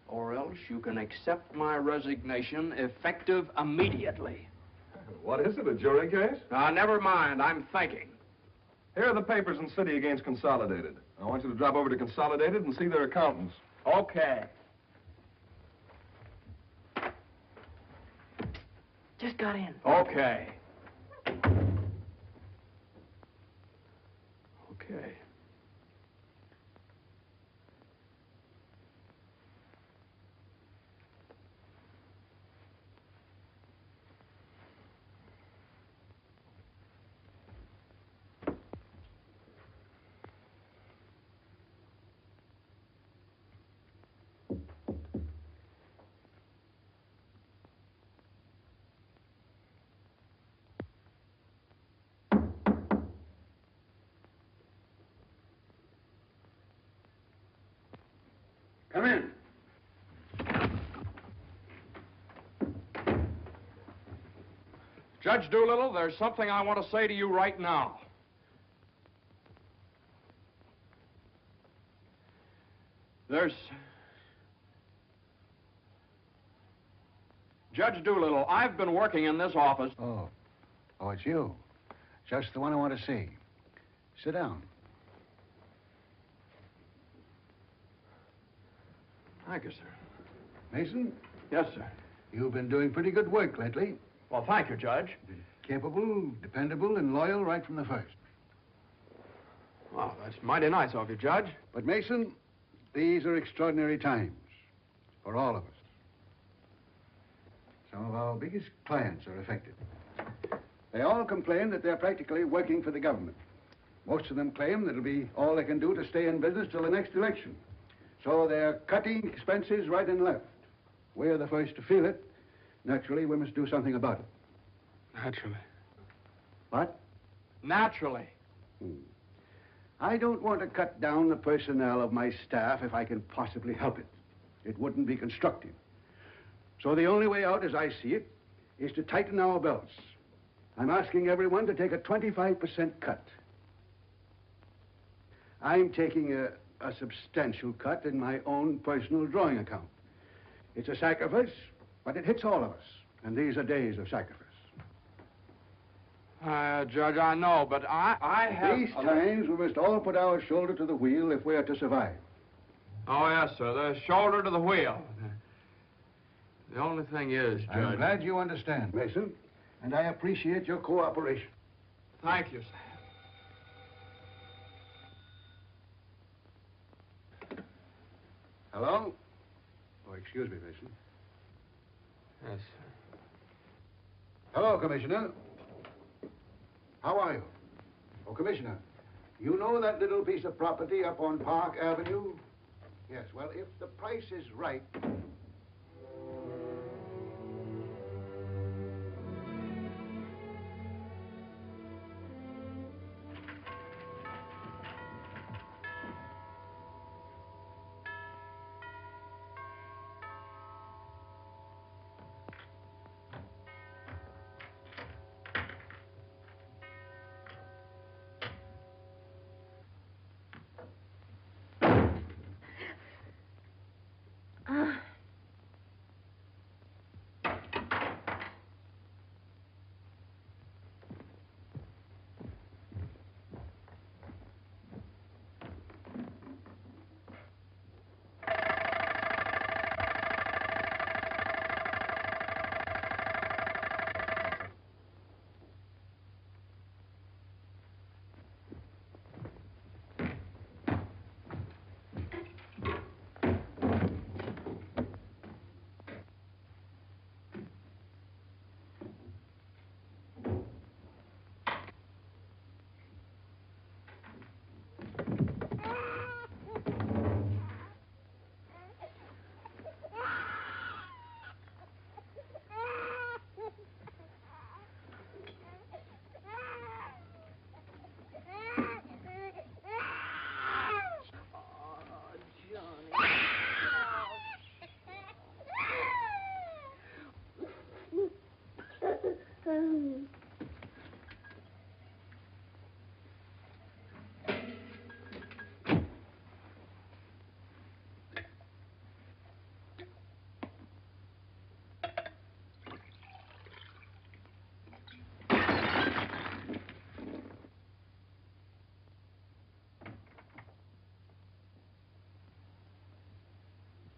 Or else you can accept my resignation effective immediately. What is it, a jury case? Never mind, I'm thinking. Here are the papers in City against Consolidated. I want you to drop over to Consolidated and see their accountants. Okay. Just got in. Okay. Okay. Come in. Judge Doolittle, there's something I want to say to you right now. Judge Doolittle, I've been working in this office. Oh, it's you. Just the one I want to see. Sit down. Thank you, sir. Mason, Yes, sir. you've been doing pretty good work lately. Well, thank you, Judge. Capable, dependable, and loyal right from the first. Well, that's mighty nice of you, Judge. But, Mason, these are extraordinary times for all of us. Some of our biggest clients are affected. They all complain that they're practically working for the government. Most of them claim that it'll be all they can do to stay in business till the next election. So they're cutting expenses right and left. We're the first to feel it. Naturally, we must do something about it. Naturally. What? Naturally. I don't want to cut down the personnel of my staff if I can possibly help it. It wouldn't be constructive. So the only way out, as I see it, is to tighten our belts. I'm asking everyone to take a 25% cut. I'm taking a substantial cut in my own personal drawing account. It's a sacrifice, but it hits all of us. And these are days of sacrifice. Judge, I know, but I have... These times, we must all put our shoulder to the wheel if we are to survive. Oh, yes, sir. The shoulder to the wheel. The only thing is, Judge... I'm glad you understand, Mason, and I appreciate your cooperation. Thank you, sir. Hello? Oh, excuse me, Mason. Yes, sir. Hello, Commissioner. How are you? Oh, Commissioner, you know that little piece of property up on Park Avenue? Yes, well, if the price is right...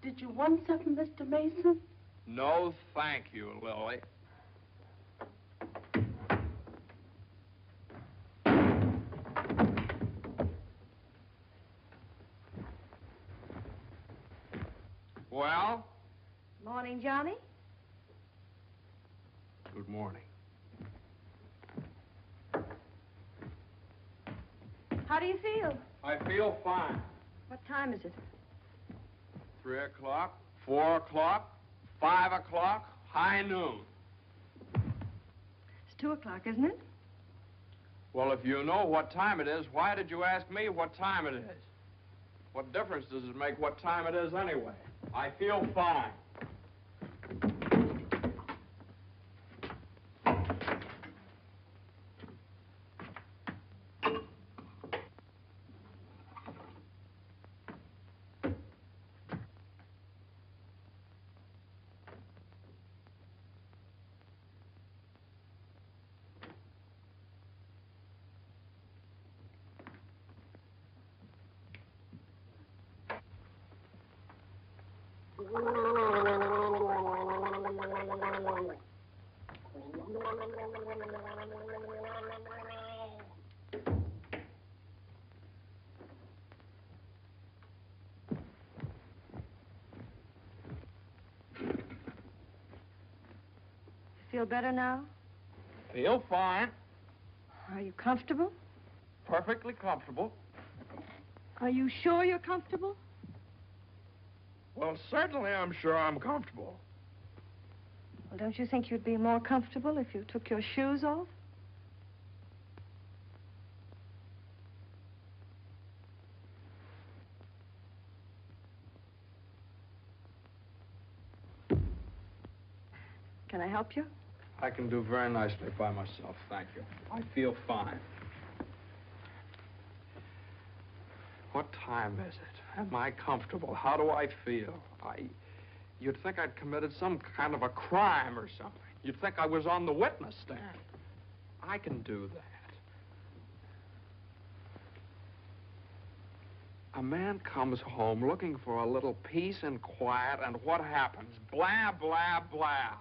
Did you want something, Mr. Mason? No, thank you, Lily. Well? Morning, Johnny. Good morning. How do you feel? I feel fine. What time is it? 3 o'clock, 4 o'clock, 5 o'clock, high noon. It's 2 o'clock, isn't it? Well, if you know what time it is, why did you ask me what time it is? What difference does it make what time it is anyway? I feel fine. Feel better now? Feel fine. Are you comfortable? Perfectly comfortable. Are you sure you're comfortable? Well, certainly I'm sure I'm comfortable. Well, don't you think you'd be more comfortable if you took your shoes off? Can I help you? I can do very nicely by myself, thank you. I feel fine. What time is it? Am I comfortable? How do I feel? You'd think I'd committed some kind of a crime or something. You'd think I was on the witness stand. I can do that. A man comes home looking for a little peace and quiet, and what happens? Blah, blah, blah.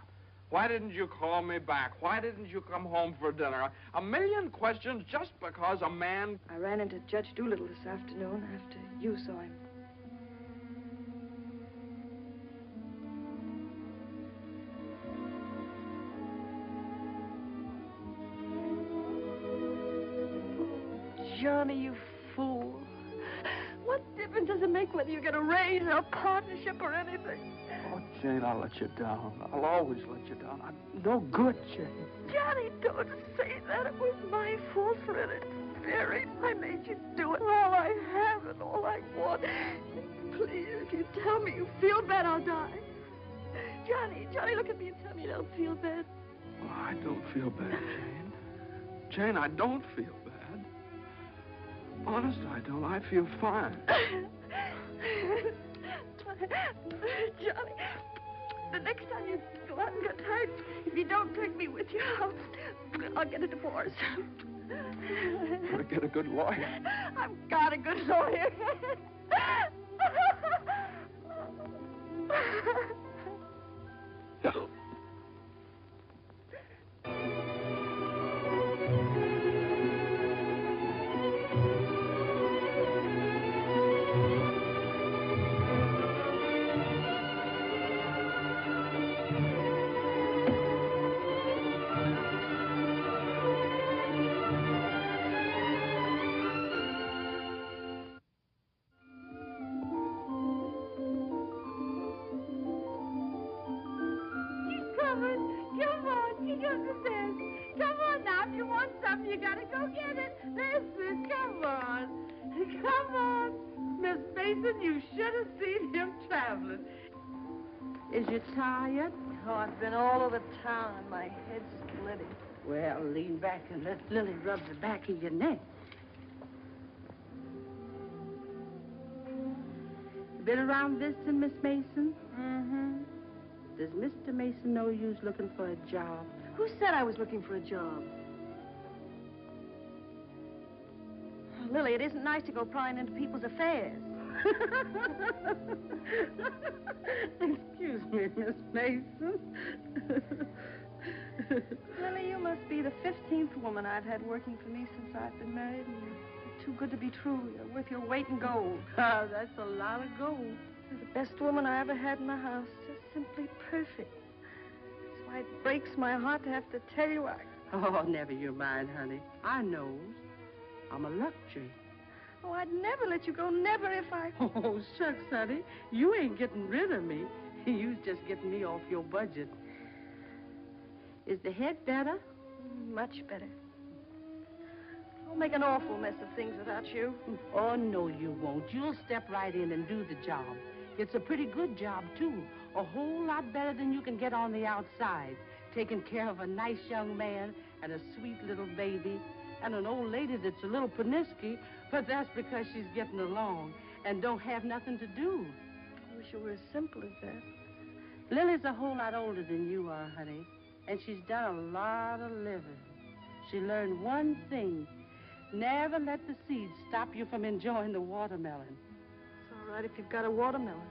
Why didn't you call me back? Why didn't you come home for dinner? A million questions just because a man... I ran into Judge Doolittle this afternoon after you saw him. Johnny, you fool. What difference does it make whether you get a raise or a partnership or anything? Oh, Jane, I'll let you down. I'll always let you down. I'm no good, Jane. Johnny, don't say that. It was my fault for interfering. I made you do it. All I have and all I want. Please, if you tell me you feel bad, I'll die. Johnny, look at me and tell me you don't feel bad. Oh, I don't feel bad, Jane. Jane, I don't feel bad. Honest, I don't. I feel fine. Johnny, the next time you go out and get hurt, if you don't take me with you, I'll get a divorce. Gotta get a good lawyer. I've got a good lawyer. No. You gotta go get it. Listen, come on. Come on. Miss Mason, you should have seen him traveling. Is you tired? Oh, I've been all over town and my head's splitting. Well, lean back and let Lily rub the back of your neck. You been around visiting, Miss Mason? Mm-hmm. Does Mr. Mason know you's looking for a job? Who said I was looking for a job? Lily, it isn't nice to go prying into people's affairs. Excuse me, Miss Mason. Lily, you must be the 15th woman I've had working for me since I've been married, and you're too good to be true. You're worth your weight in gold. Ah, that's a lot of gold. You're the best woman I ever had in the house. Just simply perfect. That's why it breaks my heart to have to tell you Oh, never you mind, honey. I knows. I'm a luxury. Oh, I'd never let you go, never if I... Oh, shucks, honey. You ain't getting rid of me. You's just getting me off your budget. Is the head better? Much better. I'll make an awful mess of things without you. Oh, no, you won't. You'll step right in and do the job. It's a pretty good job, too. A whole lot better than you can get on the outside. Taking care of a nice young man and a sweet little baby and an old lady that's a little pernisky, but that's because she's getting along and don't have nothing to do. I wish it were as simple as that. Lily's a whole lot older than you are, honey, and she's done a lot of living. She learned one thing. Never let the seeds stop you from enjoying the watermelon. It's all right if you've got a watermelon.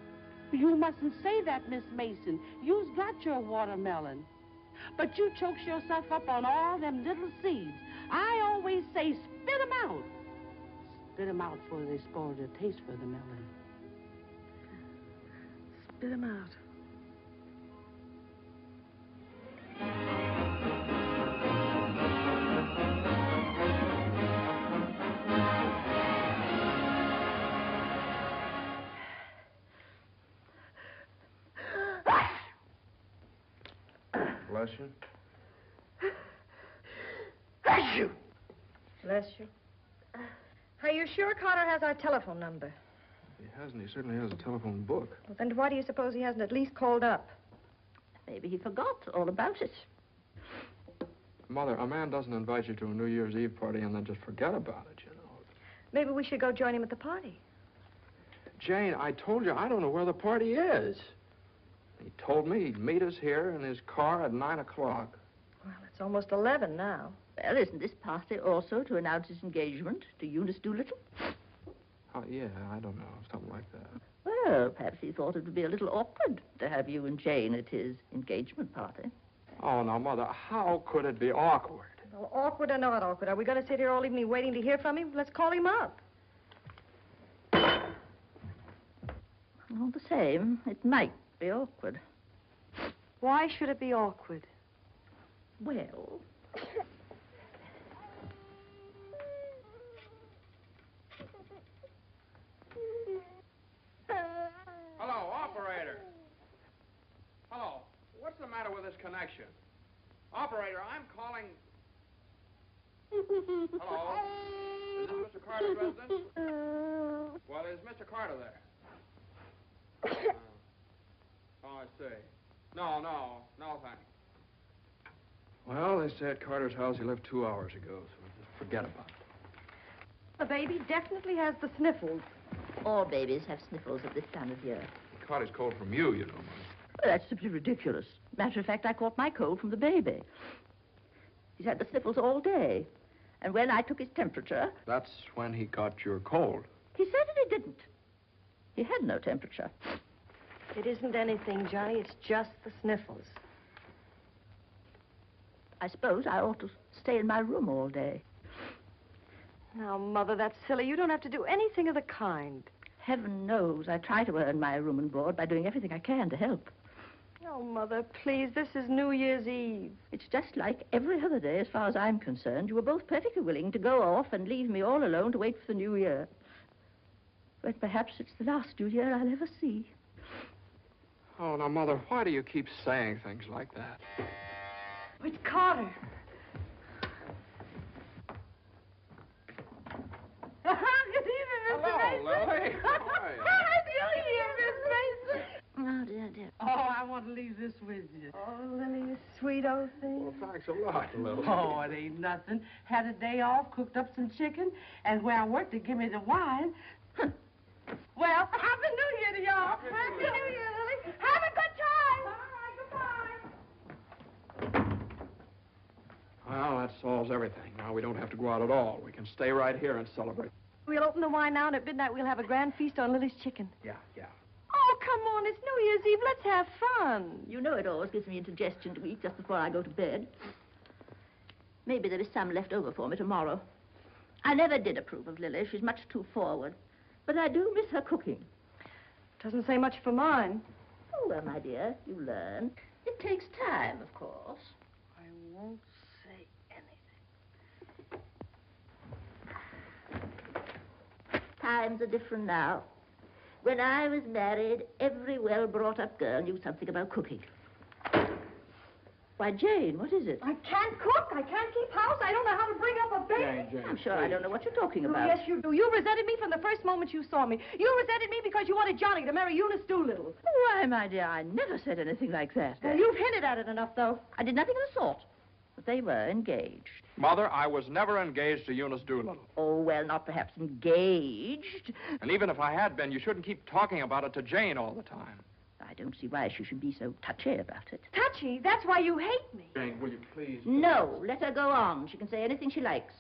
You mustn't say that, Miss Mason. You's got your watermelon. But you chokes yourself up on all them little seeds. I always say spit 'em out. Spit 'em out before they spoil their taste for the melon. Spit 'em out. Bless you. Bless you. Bless you. Are you sure Carter has our telephone number? If he hasn't, he certainly has a telephone book. Well, then why do you suppose he hasn't at least called up? Maybe he forgot all about it. Mother, a man doesn't invite you to a New Year's Eve party and then just forget about it, you know. Maybe we should go join him at the party. Jane, I told you I don't know where the party is. He told me he'd meet us here in his car at 9 o'clock. Well, it's almost 11 now. Well, isn't this party also to announce his engagement to Eunice Doolittle? Oh, yeah, I don't know, something like that. Well, perhaps he thought it would be a little awkward to have you and Jane at his engagement party. Oh, now, Mother, how could it be awkward? Well, awkward or not awkward, are we going to sit here all evening waiting to hear from him? Let's call him up. All the same, it might be awkward. Why should it be awkward? Well... Hello, operator. Hello. What's the matter with this connection? Operator, I'm calling... Hello? Is this Mr. Carter's residence? Well, is Mr. Carter there? Oh, I see. No, thanks. Well, they say at Carter's house he left 2 hours ago, so just forget about it. The baby definitely has the sniffles. All babies have sniffles at this time of year. He caught his cold from you, you know, Mother. Well, that's simply ridiculous. Matter of fact, I caught my cold from the baby. He's had the sniffles all day. And when I took his temperature... That's when he caught your cold. He certainly didn't. He had no temperature. It isn't anything, Johnny. It's just the sniffles. I suppose I ought to stay in my room all day. Now, Mother, that's silly. You don't have to do anything of the kind. Heaven knows I try to earn my room and board by doing everything I can to help. Oh, Mother, please. This is New Year's Eve. It's just like every other day as far as I'm concerned. You were both perfectly willing to go off and leave me all alone to wait for the New Year. But perhaps it's the last New Year I'll ever see. Oh, now, Mother, why do you keep saying things like that? It's Carter. Good evening, Mr. Mason. Hello, Lily. How are you? Happy New Year, Miss Mason. Oh, dear. Oh, I want to leave this with you. Oh, Lily, you sweet old thing. Well, thanks a lot, Lily. Oh, it ain't nothing. Had a day off, cooked up some chicken, and where I worked, they give me the wine. Well, Happy New Year to y'all. Happy New Year. New Year, Lily. Have a good time. All right, goodbye. Well, that solves everything. Now we don't have to go out at all. We can stay right here and celebrate. We'll open the wine now, and at midnight we'll have a grand feast on Lily's chicken. Yeah. Oh, come on. It's New Year's Eve. Let's have fun. You know it always gives me indigestion to eat just before I go to bed. Maybe there is some left over for me tomorrow. I never did approve of Lily. She's much too forward. But I do miss her cooking. Doesn't say much for mine. Oh, well, my dear, you learn. It takes time, of course. I won't say anything. Times are different now. When I was married, every well-brought-up girl knew something about cooking. Why, Jane, what is it? I can't cook. I can't keep house. I don't know how to bring up a baby. Jane, I'm sure I don't know what you're talking about. Yes, you do. You resented me from the first moment you saw me. You resented me because you wanted Johnny to marry Eunice Doolittle. Why, my dear, I never said anything like that. Well, you've hinted at it enough, though. I did nothing of the sort. But they were engaged. Mother, I was never engaged to Eunice Doolittle. Oh, well, not perhaps engaged. And even if I had been, you shouldn't keep talking about it to Jane all the time. I don't see why she should be so touchy about it. Touchy? That's why you hate me. Jane, will you please? No, let her go on. She can say anything she likes.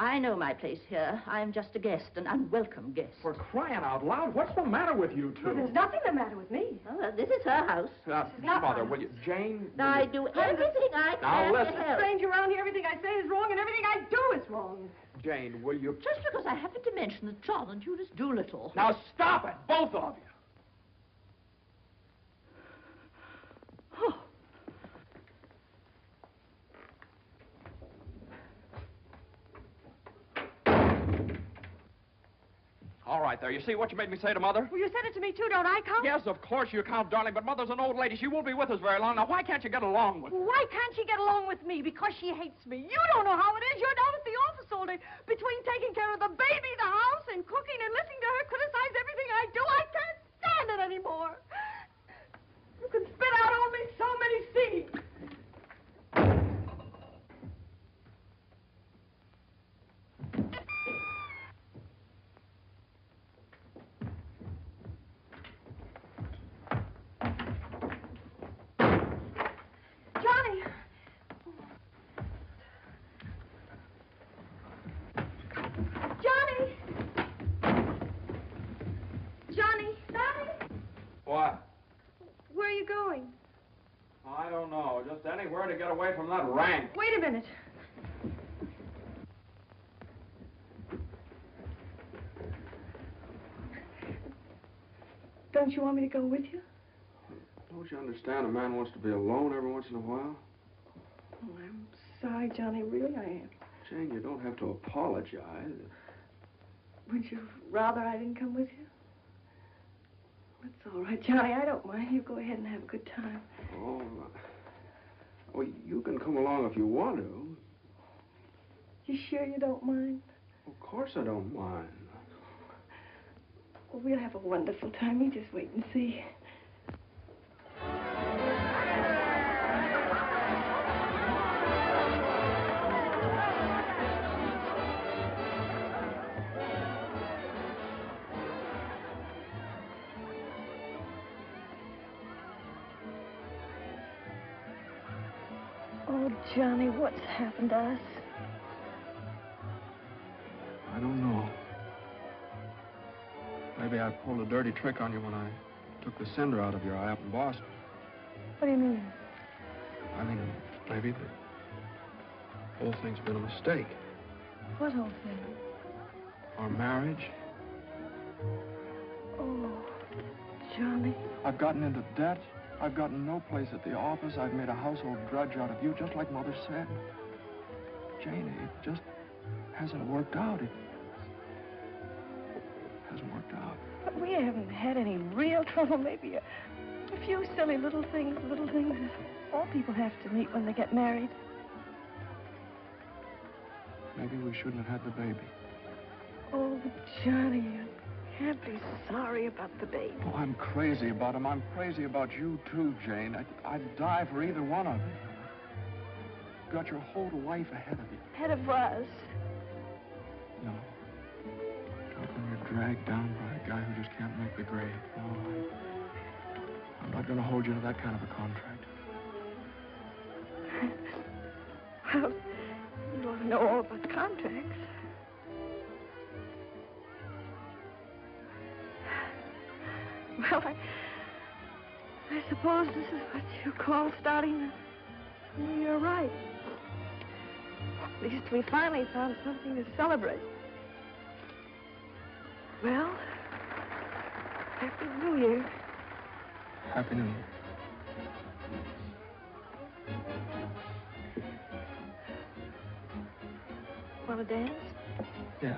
I know my place here. I'm just a guest, an unwelcome guest. For crying out loud, what's the matter with you two? Well, there's nothing the matter with me. Oh, well, this is her house. Mother, will you... Jane... I do everything I Now, can listen. to help. Strange around here, everything I say is wrong, and everything I do is wrong. Jane, will you... Just because I happened to mention that John and Eunice Doolittle. Now, stop it, both of you. All right, there. You see what you made me say to Mother? Well, you said it to me, too. Don't I count? Yes, of course you count, darling, but Mother's an old lady. She won't be with us very long. Now, why can't you get along with her? Why can't she get along with me? Because she hates me. You don't know how it is. You're down at the office all day. Between taking care of the baby, the house, and cooking and listening to her criticize everything I do, I can't stand it anymore. You can spit out only so many seeds. Johnny! Johnny! Johnny! Johnny! What? Where are you going? I don't know. Just anywhere to get away from that rank. Wait a minute. Don't you want me to go with you? Don't you understand? A man wants to be alone every once in a while. Oh, I'm sorry, Johnny. Really, I am. Jane, you don't have to apologize. Would you rather I didn't come with you? That's all right, Johnny. I don't mind. You go ahead and have a good time. Oh, well, you can come along if you want to. You sure you don't mind? Of course I don't mind. Well, we'll have a wonderful time. You just wait and see. Oh, Johnny, what's happened to us? I don't know. Maybe I pulled a dirty trick on you when I took the cinder out of your eye up in Boston. What do you mean? I think maybe the whole thing's been a mistake. What whole thing? Our marriage. Oh, Johnny. I've gotten into debt. I've gotten no place at the office. I've made a household drudge out of you, just like Mother said. Jane, it just hasn't worked out. It hasn't worked out. But we haven't had any real trouble. Maybe a few silly little things that all people have to meet when they get married. Maybe we shouldn't have had the baby. Oh, Johnny, you can't be sorry about the baby. Oh, I'm crazy about him. I'm crazy about you, too, Jane. I'd die for either one of you. You've got your whole life ahead of you. Ahead of us. No. Not when you're dragged down by a guy who just can't make the grade. No, I'm not going to hold you to that kind of a contract. Well, you don't know all about contracts. Well, I suppose this is what you call starting the new year right. At least we finally found something to celebrate. Well, Happy New Year. Happy New Year. Want to dance? Yeah.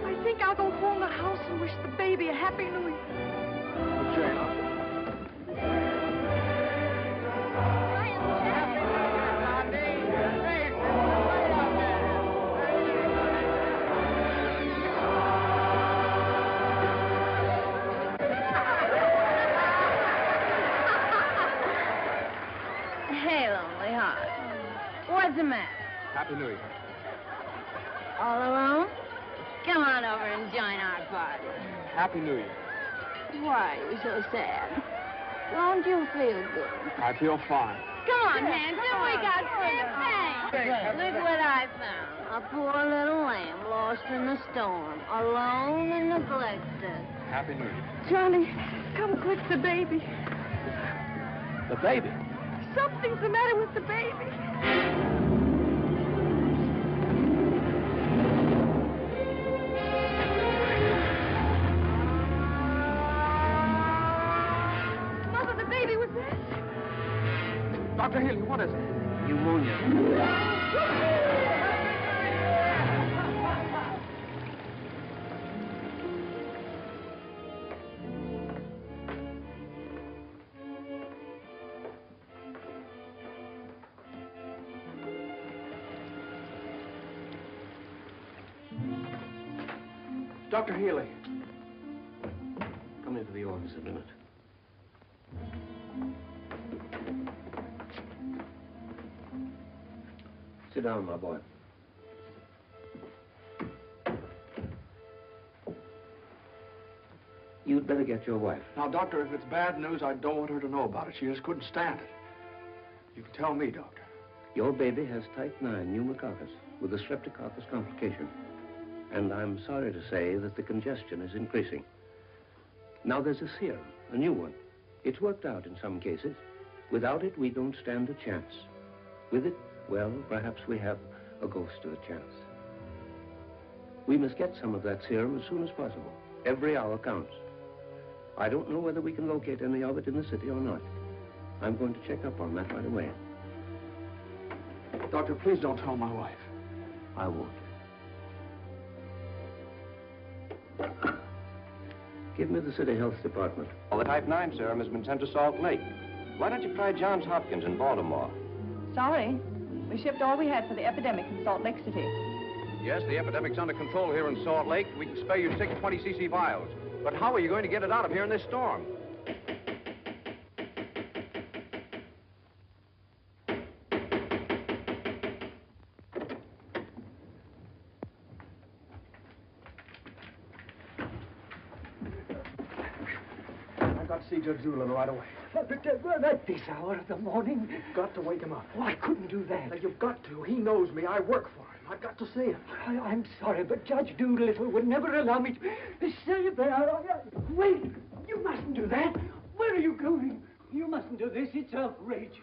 I think I'll go home to the house and wish the baby a Happy New Year. Hey, lonely heart. What's the matter? Happy New Year. All alone? Come on over and join our party. Happy New Year. Why are you so sad? Don't you feel good? I feel fine. Come on, Hanson, we got champagne. Look what I found. A poor little lamb lost in the storm, alone and neglected. Happy New Year. Johnny, come quick, the baby. The baby? Something's the matter with the baby. Mother, the baby was this. Dr. Haley, what is it? Dr. Healy. Come into the office a minute. Sit down, my boy. You'd better get your wife. Now, Doctor, if it's bad news, I don't want her to know about it. She just couldn't stand it. You can tell me, Doctor. Your baby has type 9 pneumococcus with a streptococcus complication. And I'm sorry to say that the congestion is increasing. Now, there's a serum, a new one. It's worked out in some cases. Without it, we don't stand a chance. With it, well, perhaps we have a ghost of a chance. We must get some of that serum as soon as possible. Every hour counts. I don't know whether we can locate any of it in the city or not. I'm going to check up on that right away. Doctor, please don't tell my wife. I won't. Give me the city health department. Well, the type 9 serum has been sent to Salt Lake. Why don't you try Johns Hopkins in Baltimore? Sorry. We shipped all we had for the epidemic in Salt Lake City. Yes, the epidemic's under control here in Salt Lake. We can spare you 6 20cc vials. But how are you going to get it out of here in this storm? I've got to see Judge Doolittle right away. But at this hour of the morning? You've got to wake him up. Oh, I couldn't do that. Now, you've got to. He knows me. I work for him. I've got to see him. I'm sorry, but Judge Doolittle would never allow me to stay there. Wait! You mustn't do that. Where are you going? You mustn't do this. It's outrageous.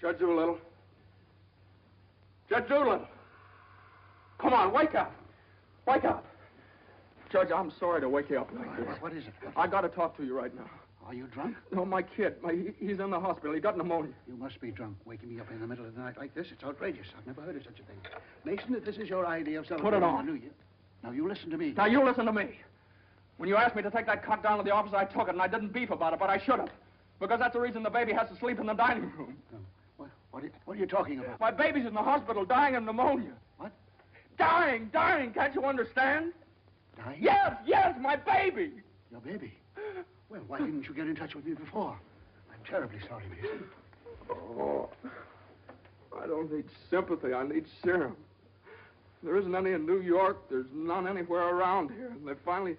Judge Doolittle. Judge Doolittle. Come on, wake up. Wake up. Judge, I'm sorry to wake you up like this. What is it? I got to talk to you right now. Are you drunk? No, my kid. He's in the hospital. He got pneumonia. You must be drunk, waking me up in the middle of the night like this. It's outrageous. I've never heard of such a thing. Mason, if this is your idea of celebrating on. the New Year... Now, you listen to me. Now, you listen to me. When you asked me to take that cut down to the office, I took it, and I didn't beef about it, but I should have. Because that's the reason the baby has to sleep in the dining room. No. What are you talking about? My baby's in the hospital dying of pneumonia. What? Dying. Can't you understand? Dying? Yes, my baby. Your baby? Well, why didn't you get in touch with me before? I'm terribly sorry, Mason. Oh, I don't need sympathy. I need serum. There isn't any in New York. There's none anywhere around here. And they finally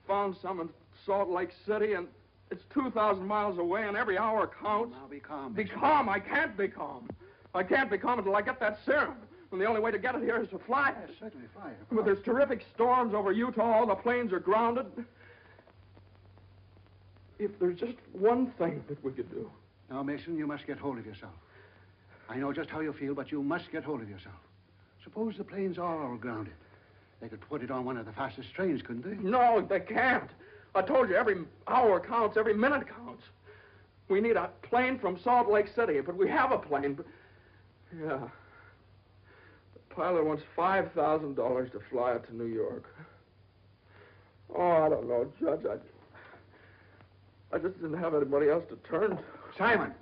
found some in Salt Lake City, and it's 2,000 miles away, and every hour counts. Now, be calm. Be calm. I can't be calm. I can't be calm until I get that serum. And the only way to get it here is to fly it. Certainly fly it. But there's terrific storms over Utah. All the planes are grounded. If there's just one thing that we could do. Now, Mason, you must get hold of yourself. I know just how you feel, but you must get hold of yourself. Suppose the planes are all grounded. They could put it on one of the fastest trains, couldn't they? No, they can't. I told you, every hour counts, every minute counts. We need a plane from Salt Lake City, but we have a plane. But... Yeah. The pilot wants $5,000 to fly it to New York. Oh, I don't know, Judge. I just didn't have anybody else to turn to. Simon!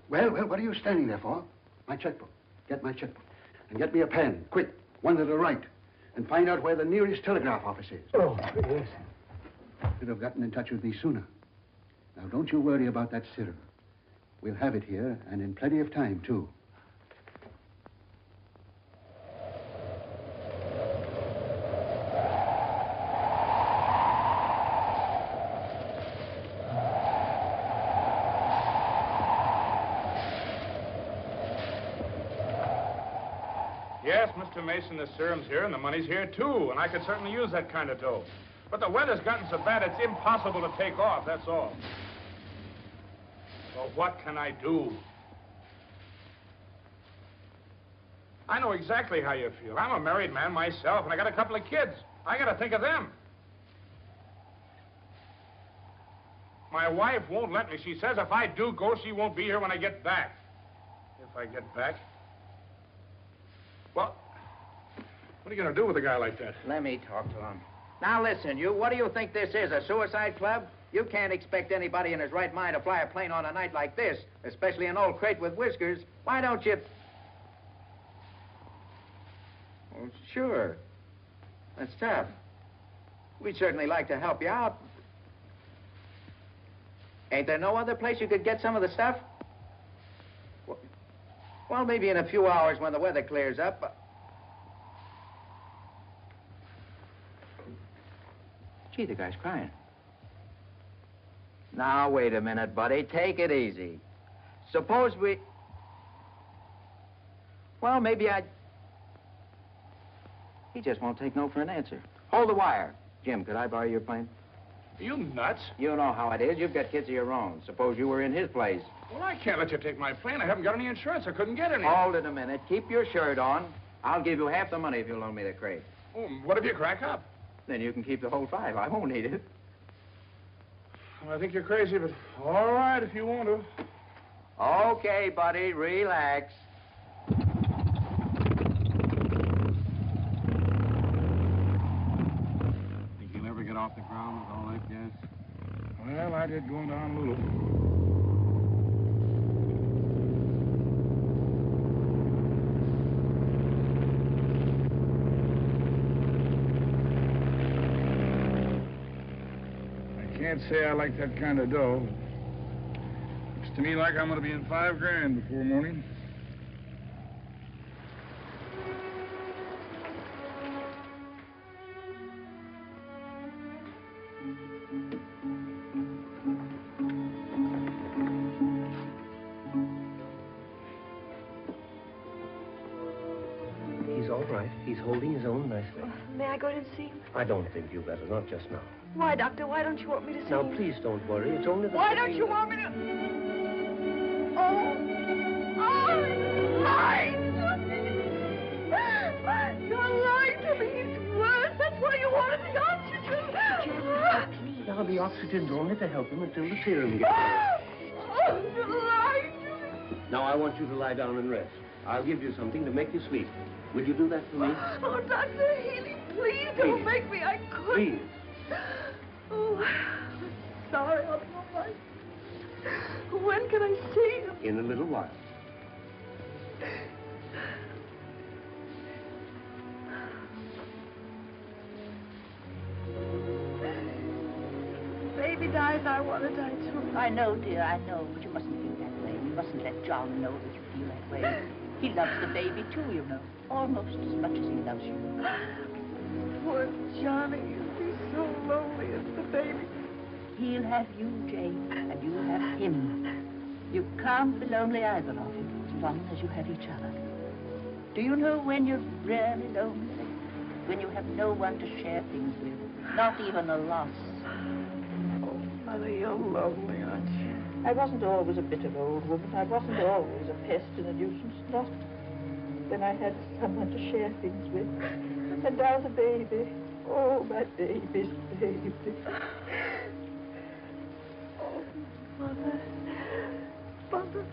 Well, what are you standing there for? My checkbook. Get my checkbook. And get me a pen, quick, one that'll write. And find out where the nearest telegraph office is. Oh, yes. Should have gotten in touch with me sooner. Now, don't you worry about that serum. We'll have it here, and in plenty of time, too. Yes, Mr. Mason, the serum's here and the money's here, too, and I could certainly use that kind of dough. But the weather's gotten so bad it's impossible to take off, that's all. So what can I do? I know exactly how you feel. I'm a married man myself, and I got a couple of kids. I got to think of them. My wife won't let me. She says if I do go, she won't be here when I get back. If I get back? Well, what are you going to do with a guy like that? Let me talk to him. Now, listen, you, what do you think this is, a suicide club? You can't expect anybody in his right mind to fly a plane on a night like this, especially an old crate with whiskers. Why don't you... Well, sure. That's tough. We'd certainly like to help you out. Ain't there no other place you could get some of the stuff? Well, maybe in a few hours when the weather clears up. Gee, the guy's crying. Now, wait a minute, buddy. Take it easy. Suppose we... Well, maybe I... He just won't take no for an answer. Hold the wire. Jim, could I borrow your plane? Are you nuts? You know how it is. You've got kids of your own. Suppose you were in his place. Well, I can't let you take my plane. I haven't got any insurance. I couldn't get any. Hold it a minute. Keep your shirt on. I'll give you half the money if you'll loan me the crate. Oh, what if you crack up? Then you can keep the whole $5. I won't need it. Well, I think you're crazy, but all right if you want to. Okay, buddy. Relax. Think you'll ever get off the ground with all that gas? Well, I did going down a little. I can't say I like that kind of dough. Looks to me like I'm going to be in $5 grand before morning. He's all right. He's holding his own nicely. May I go in and see him? I don't think you better, not just now. Why, Doctor? Why don't you want me to see Now, him? please don't worry. It's only the... Why don't you want me to... Oh! Oh! Mine! the oxygen. Now, the oxygen's only to help him until the serum gets Oh, delight. Now, I want you to lie down and rest. I'll give you something to make you sleep. Will you do that for me? Oh, Dr. Healy, please don't make me. I couldn't. Please. Oh, I'm sorry. I'll be all right. When can I see him? In a little while. Baby dies, I want to die too. I know, dear, I know, but you mustn't feel that way. You mustn't let John know that you feel that way. He loves the baby, too, you know. Almost as much as he loves you. Poor Johnny, he'll be so lonely as the baby. He'll have you, Jane, and you'll have him. You can't be lonely, either of you, as long as you have each other. Do you know when you're really lonely? When you have no one to share things with, not even a loss. Oh, Mother, you're lonely, aren't you? I wasn't always a bitter old woman. I wasn't always a pest and a nuisance. Not when I had someone to share things with. And now the baby. Oh, my baby's baby. Oh, Mother. Mother.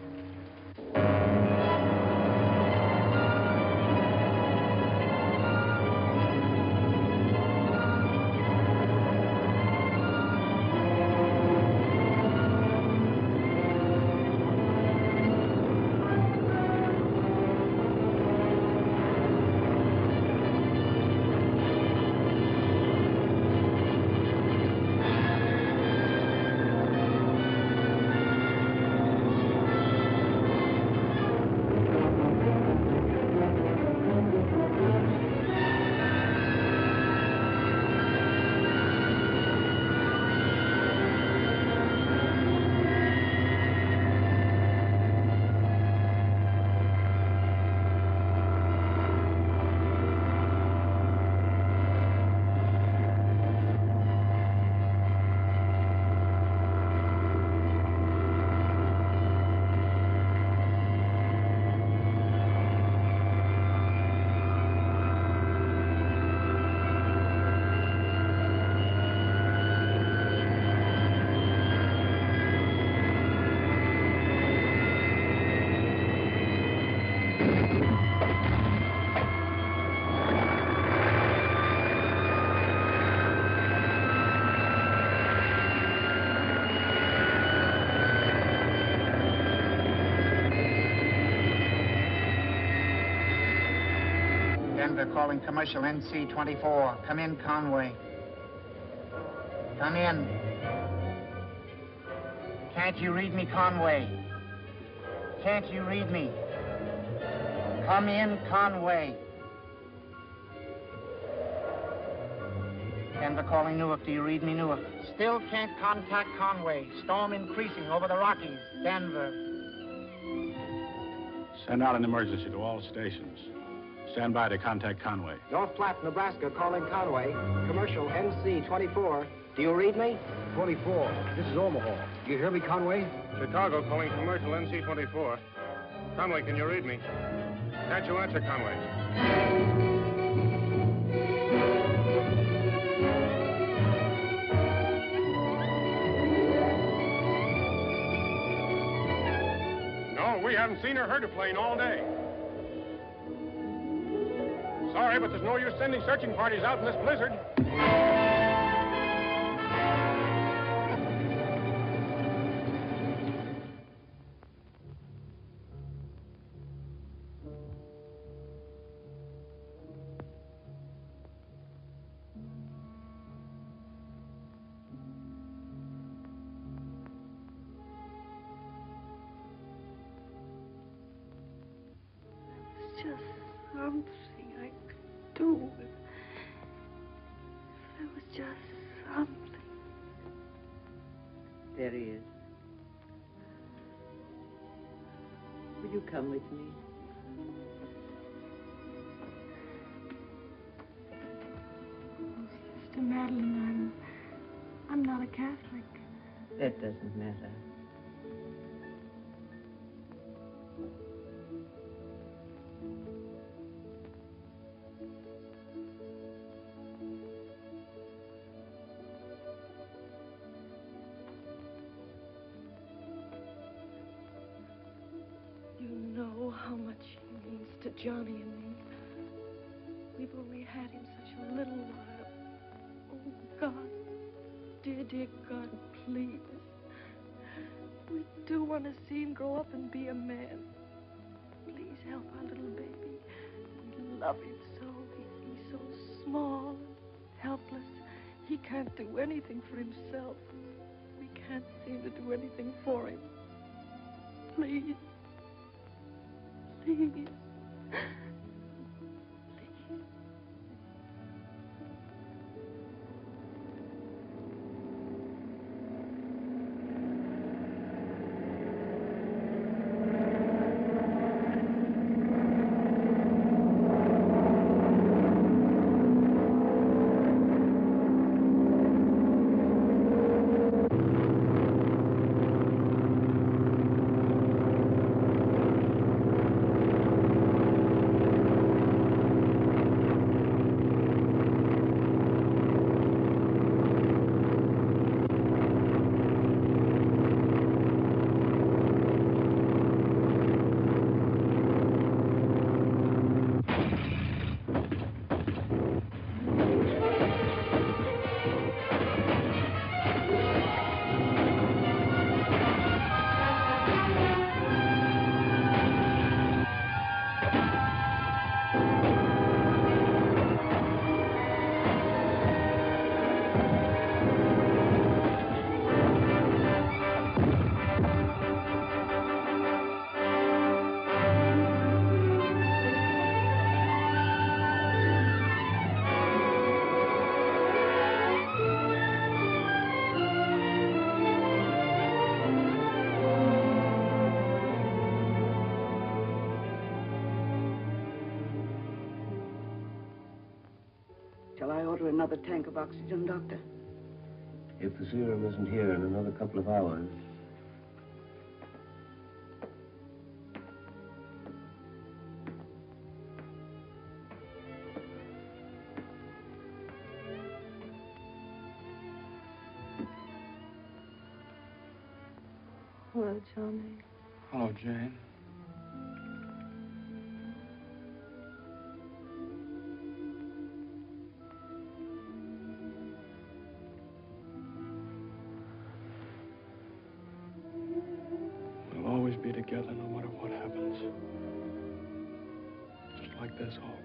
Denver calling commercial NC-24. Come in, Conway. Come in. Can't you read me, Conway? Can't you read me? Come in, Conway. Denver calling Newark. Do you read me, Newark? Still can't contact Conway. Storm increasing over the Rockies. Denver. Send out an emergency to all stations. Stand by to contact Conway. North Platte, Nebraska, calling Conway. Commercial NC-24. Do you read me? 24. This is Omaha. Do you hear me, Conway? Chicago calling commercial NC-24. Conway, can you read me? Can't you answer, Conway? No, we haven't seen or heard a plane all day. Sorry, but there's no use sending searching parties out in this blizzard. Just something I could do. If there was just something. There he is. Will you come with me? Oh, Sister Madeline, I'm not a Catholic. That doesn't matter. how much he means to Johnny and me. We've only had him such a little while. Oh, God. Dear, dear God, please. We do want to see him grow up and be a man. Please help our little baby. We love him so. He's so small and helpless. He can't do anything for himself. We can't seem to do anything for him. Please. Please. Shall I order another tank of oxygen, Doctor? If the serum isn't here in another couple of hours. Hello, Johnny. Hello, Jane. We'll always be together no matter what happens. Just like this always.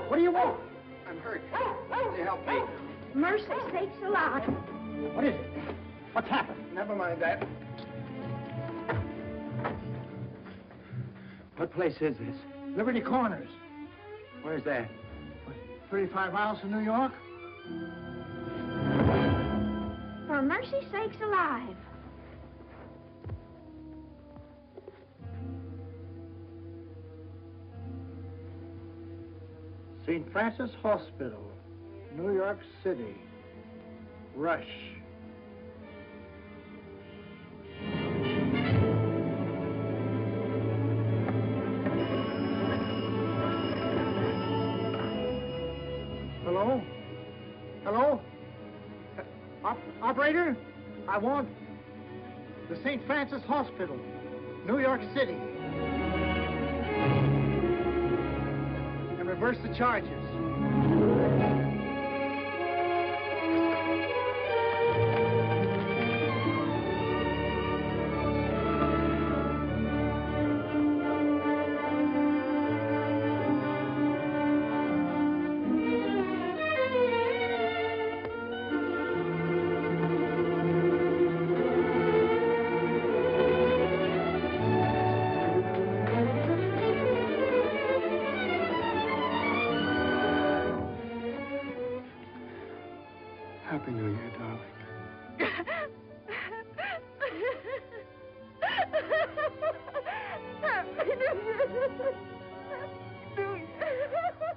What do you want? I'm hurt. Will you help me? Mercy sakes alive. What is it? What's happened? Never mind that. What place is this? Liberty Corners. Where's that? 35 miles from New York? For mercy sakes alive. St. Francis Hospital, New York City. Rush. Hello? Hello? Operator? I want the St. Francis Hospital, New York City. And reverse the charges. Happy New Year, darling. Happy New Year. New Year.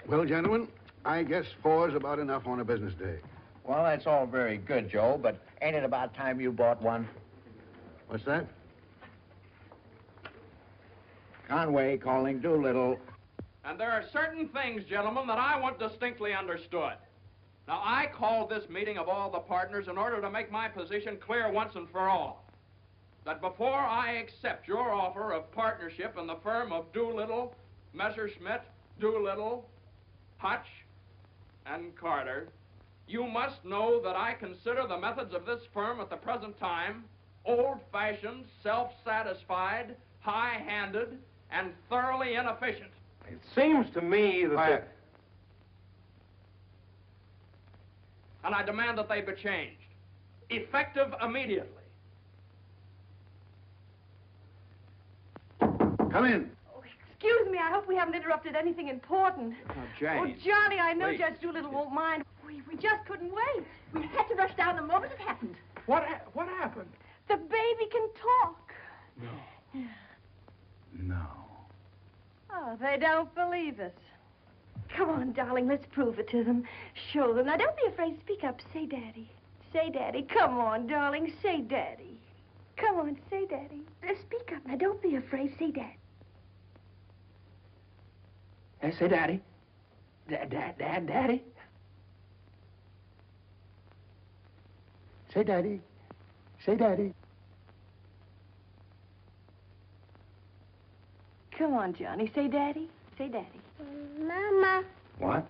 Well, gentlemen, I guess 4's about enough on a business day. Well, that's all very good, Joe, but ain't it about time you bought one? What's that? Conway calling Doolittle. And there are certain things, gentlemen, that I want distinctly understood. Now, I called this meeting of all the partners in order to make my position clear once and for all. That before I accept your offer of partnership in the firm of Doolittle, Messerschmitt, Doolittle, Hutch, and Carter, you must know that I consider the methods of this firm at the present time old-fashioned, self-satisfied, high-handed, and thoroughly inefficient. It seems to me that... And I demand that they be changed, effective immediately. Come in. Excuse me, I hope we haven't interrupted anything important. Oh, Jane. Oh, Johnny, I know Please. Judge Doolittle won't mind. We just couldn't wait. We had to rush down the moment it happened. What happened? The baby can talk. No. Oh, they don't believe us. Come on, darling, let's prove it to them. Show them. Now, don't be afraid. Speak up. Say Daddy. Say Daddy. Come on, darling. Say Daddy. Come on, say Daddy. Speak up. Now, don't be afraid. Say Daddy. Say Daddy. Daddy. Say Daddy. Say Daddy. Come on, Johnny. Say Daddy. Say Daddy. Mama. What?